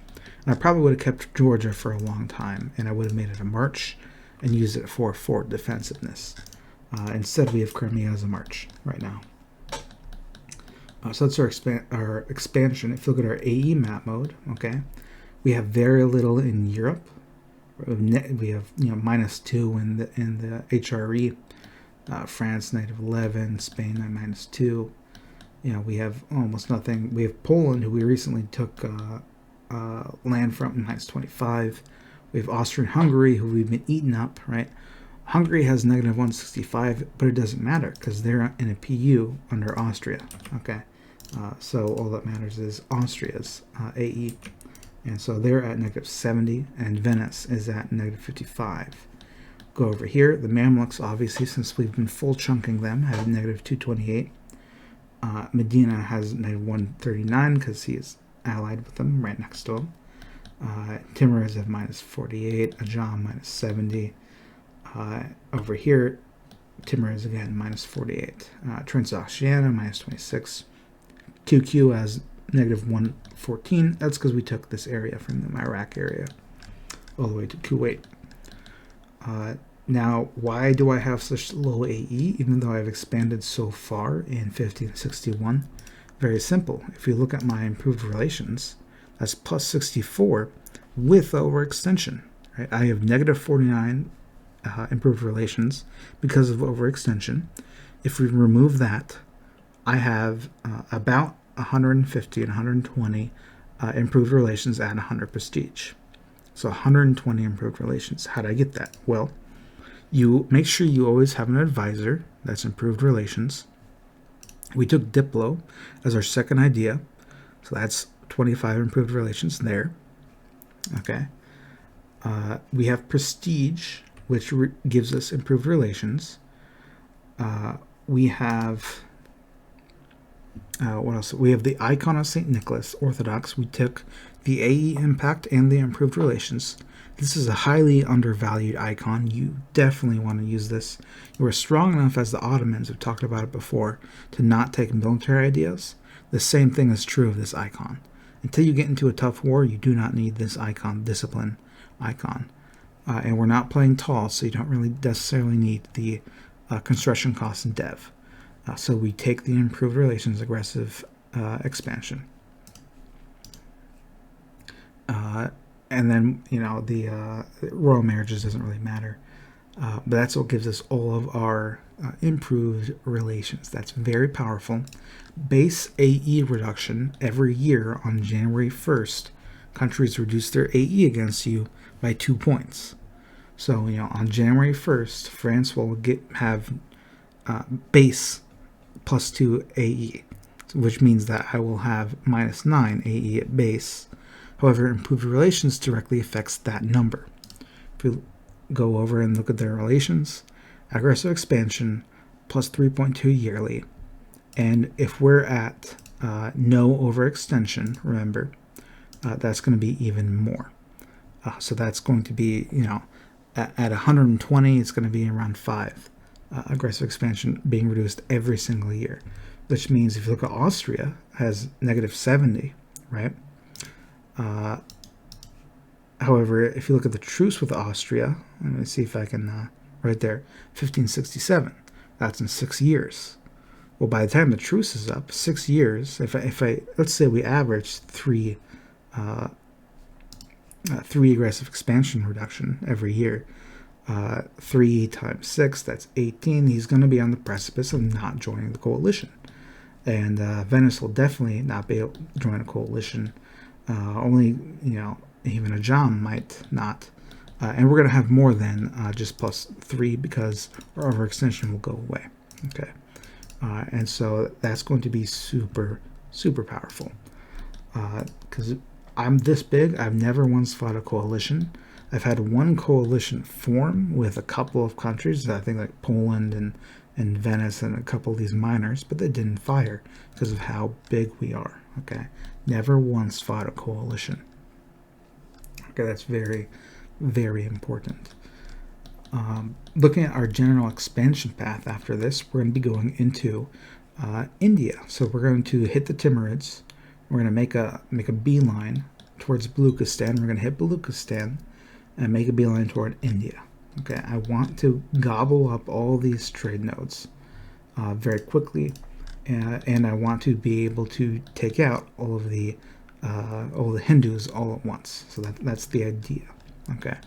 and I probably would have kept Georgia for a long time, and I would have made it a march and used it for fort defensiveness. Instead, we have Crimea as a march right now. So that's our expansion. If you look at our AE map mode, okay, we have very little in Europe. We have, you know, -2 in the HRE. France -11, Spain -2. You know, we have almost nothing. We have Poland, who we recently took land from, -25. We have Austria-Hungary, who we've been eating up, right? Hungary has -165, but it doesn't matter because they're in a PU under Austria, okay? So all that matters is Austria's AE. And so they're at -70, and Venice is at -55. Go over here. The Mamluks, obviously, since we've been full chunking them, have -228. Medina has -139 because he is allied with them right next to him. Timur is at -48. Ajam -70. Over here, Timur is again -48. Transoxiana -26. QQ has -114. That's because we took this area from the Iraq area all the way to Kuwait. Now, why do I have such low AE, even though I've expanded so far in 1561? Very simple. If you look at my improved relations, that's +64 with overextension. Right? I have -49 improved relations because of overextension. If we remove that, I have about 150 and 120 improved relations at 100 prestige. So 120 improved relations. How did I get that? Well, you make sure you always have an advisor that's improved relations. We took Diplo as our second idea, so that's 25 improved relations there. Okay. We have Prestige, which gives us improved relations. We have what else? We have the Icon of St. Nicholas, Orthodox. We took the AE impact and the improved relations. This is a highly undervalued icon. You definitely want to use this. You are strong enough, as the Ottomans have talked about it before, to not take military ideas. The same thing is true of this icon. Until you get into a tough war, you do not need this icon, discipline icon. And we're not playing tall, so you don't really necessarily need the construction costs in dev. So we take the improved relations aggressive expansion. And then, you know, the royal marriages doesn't really matter. But that's what gives us all of our improved relations. That's very powerful. Base AE reduction every year on January 1st. Countries reduce their AE against you by 2 points. So, on January 1st, France will have base plus 2 AE, which means that I will have -9 AE at base. However, improved relations directly affects that number. If we go over and look at their relations, aggressive expansion plus 3.2 yearly. And if we're at no overextension, remember, that's going to be even more. So that's going to be, at 120, it's going to be around 5. Aggressive expansion being reduced every single year, which means if you look at Austria, has -70, right? However, if you look at the truce with Austria, let me see if I can, right there, 1567, that's in 6 years. Well, by the time the truce is up, 6 years, if I let's say we average 3 aggressive expansion reduction every year, 3 times 6, that's 18. He's going to be on the precipice of not joining the coalition. And Venice will definitely not be able to join a coalition. Only, even a Ajam might not. And we're going to have more than just +3 because our overextension will go away. Okay. And so that's going to be super, super powerful. Because I'm this big, I've never once fought a coalition. I've had one coalition form with a couple of countries, I think like Poland and Venice and a couple of these minors, but they didn't fire because of how big we are. Okay, never once fought a coalition. Okay, that's very, very important. Looking at our general expansion path after this, we're going to be going into India. So we're going to hit the Timurids. We're going to make a beeline towards Baluchistan. We're going to hit Baluchistan and make a beeline toward India. Okay, I want to gobble up all these trade nodes very quickly, and I want to be able to take out all the Hindus all at once. So that's the idea. Okay,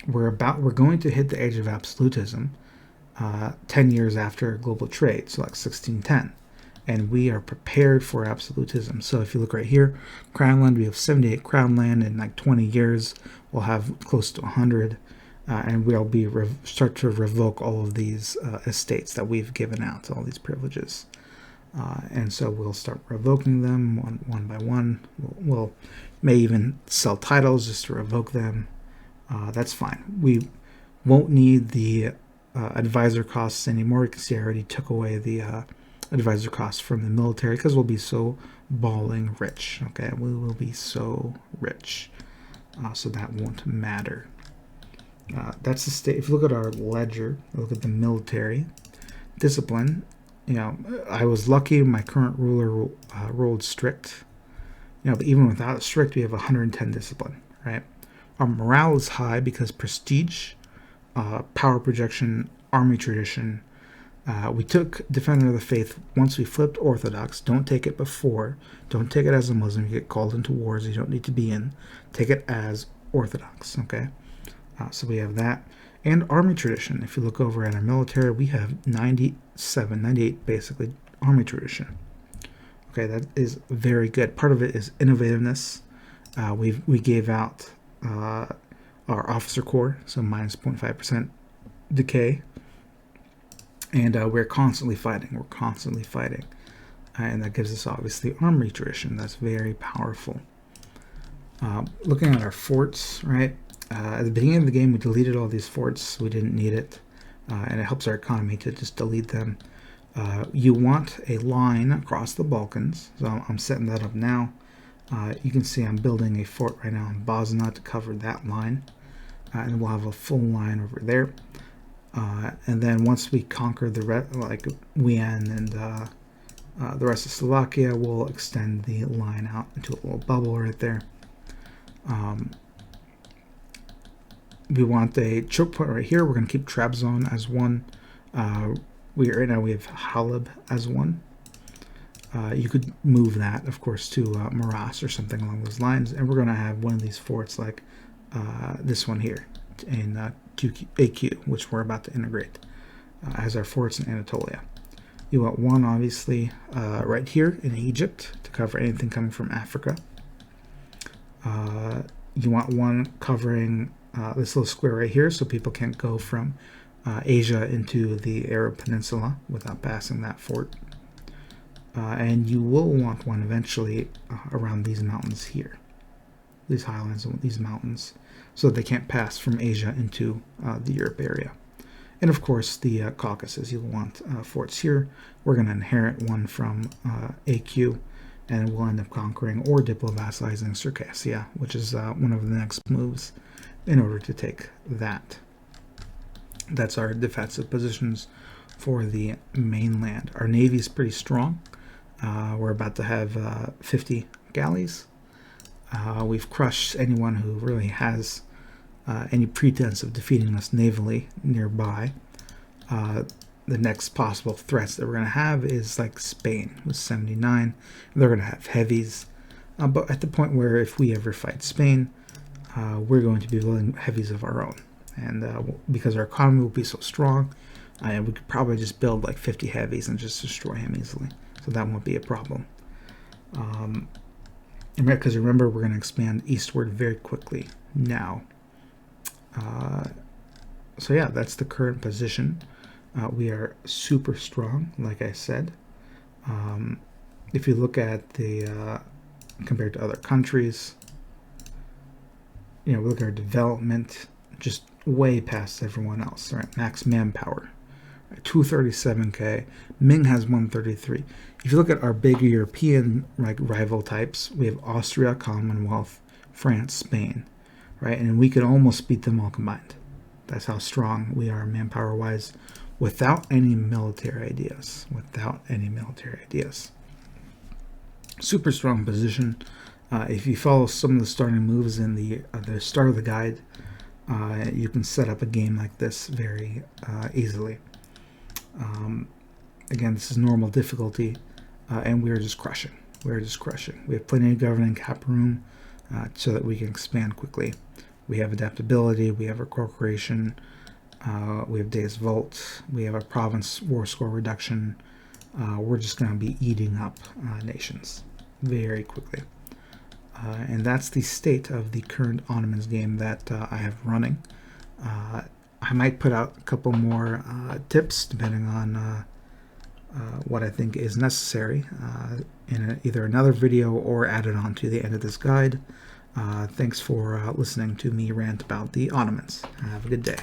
we're going to hit the age of absolutism 10 years after global trade, so like 1610. And we are prepared for absolutism. So if you look right here, crown land, we have 78 crown land. In like 20 years, we'll have close to 100. And we'll start to revoke all of these estates that we've given out, all these privileges. And so we'll start revoking them one by one. We'll may even sell titles just to revoke them. That's fine. We won't need the advisor costs anymore. You can see I already took away the advisor costs from the military because we'll be so balling rich. Okay, we will be so rich, so that won't matter. That's the state. If you look at our ledger, look at the military discipline. I was lucky. My current ruler ruled strict. But even without strict, we have 110 discipline. Right. Our morale is high because prestige, power projection, army tradition. We took Defender of the Faith once we flipped Orthodox. Don't take it before. Don't take it as a Muslim. You get called into wars you don't need to be in. Take it as Orthodox, okay? So we have that. And army tradition. If you look over at our military, we have 97, 98 basically army tradition. Okay, that is very good. Part of it is innovativeness. We gave out our officer corps, so minus 0.5% decay. And we're constantly fighting. And that gives us obviously army tradition. That's very powerful. Looking at our forts, right? At the beginning of the game, we deleted all these forts. We didn't need it. And it helps our economy to just delete them. You want a line across the Balkans. So I'm setting that up now. You can see I'm building a fort right now in Bosna to cover that line. And we'll have a full line over there. And then once we conquer the like Wien and the rest of Slovakia, we'll extend the line out into a little bubble right there. We want a choke point right here. We're going to keep Trabzon as one. Right now we have Halab as one. You could move that, of course, to Maras or something along those lines. And we're going to have one of these forts like this one here in AQ, which we're about to integrate as our forts in Anatolia. You want one, obviously, right here in Egypt to cover anything coming from Africa. You want one covering this little square right here, so people can't go from Asia into the Arab Peninsula without passing that fort. And you will want one eventually around these mountains here, these highlands and these mountains, so that they can't pass from Asia into the Europe area. And of course, the Caucasus, you'll want forts here. We're going to inherit one from AQ, and we'll end up conquering or diplo-vassalizing Circassia, which is one of the next moves in order to take that. That's our defensive positions for the mainland. Our navy is pretty strong. We're about to have 50 galleys. We've crushed anyone who really has any pretense of defeating us navally nearby. The next possible threats that we're going to have is like Spain with 79. They're going to have heavies. But at the point where if we ever fight Spain, we're going to be building heavies of our own. And because our economy will be so strong, we could probably just build like 50 heavies and just destroy him easily. So that won't be a problem. Because remember, we're going to expand eastward very quickly now. So yeah, that's the current position. We are super strong, like I said. If you look at the compared to other countries, we look at our development, just way past everyone else. Right, max manpower, 237k. Ming has 133. If you look at our big European rival types, we have Austria, Commonwealth, France, Spain, right? And we could almost beat them all combined. That's how strong we are manpower-wise, without any military ideas. Super strong position. If you follow some of the starting moves in the start of the guide, you can set up a game like this very easily. Again, this is normal difficulty, and we are just crushing. We have plenty of governing cap room so that we can expand quickly. We have adaptability. We have our corporation. We have Days Vault. We have our province war score reduction. We're just going to be eating up nations very quickly. And that's the state of the current Ottomans game that I have running. I might put out a couple more tips depending on what I think is necessary in either another video or add it on to the end of this guide. Thanks for listening to me rant about the Ottomans. Have a good day.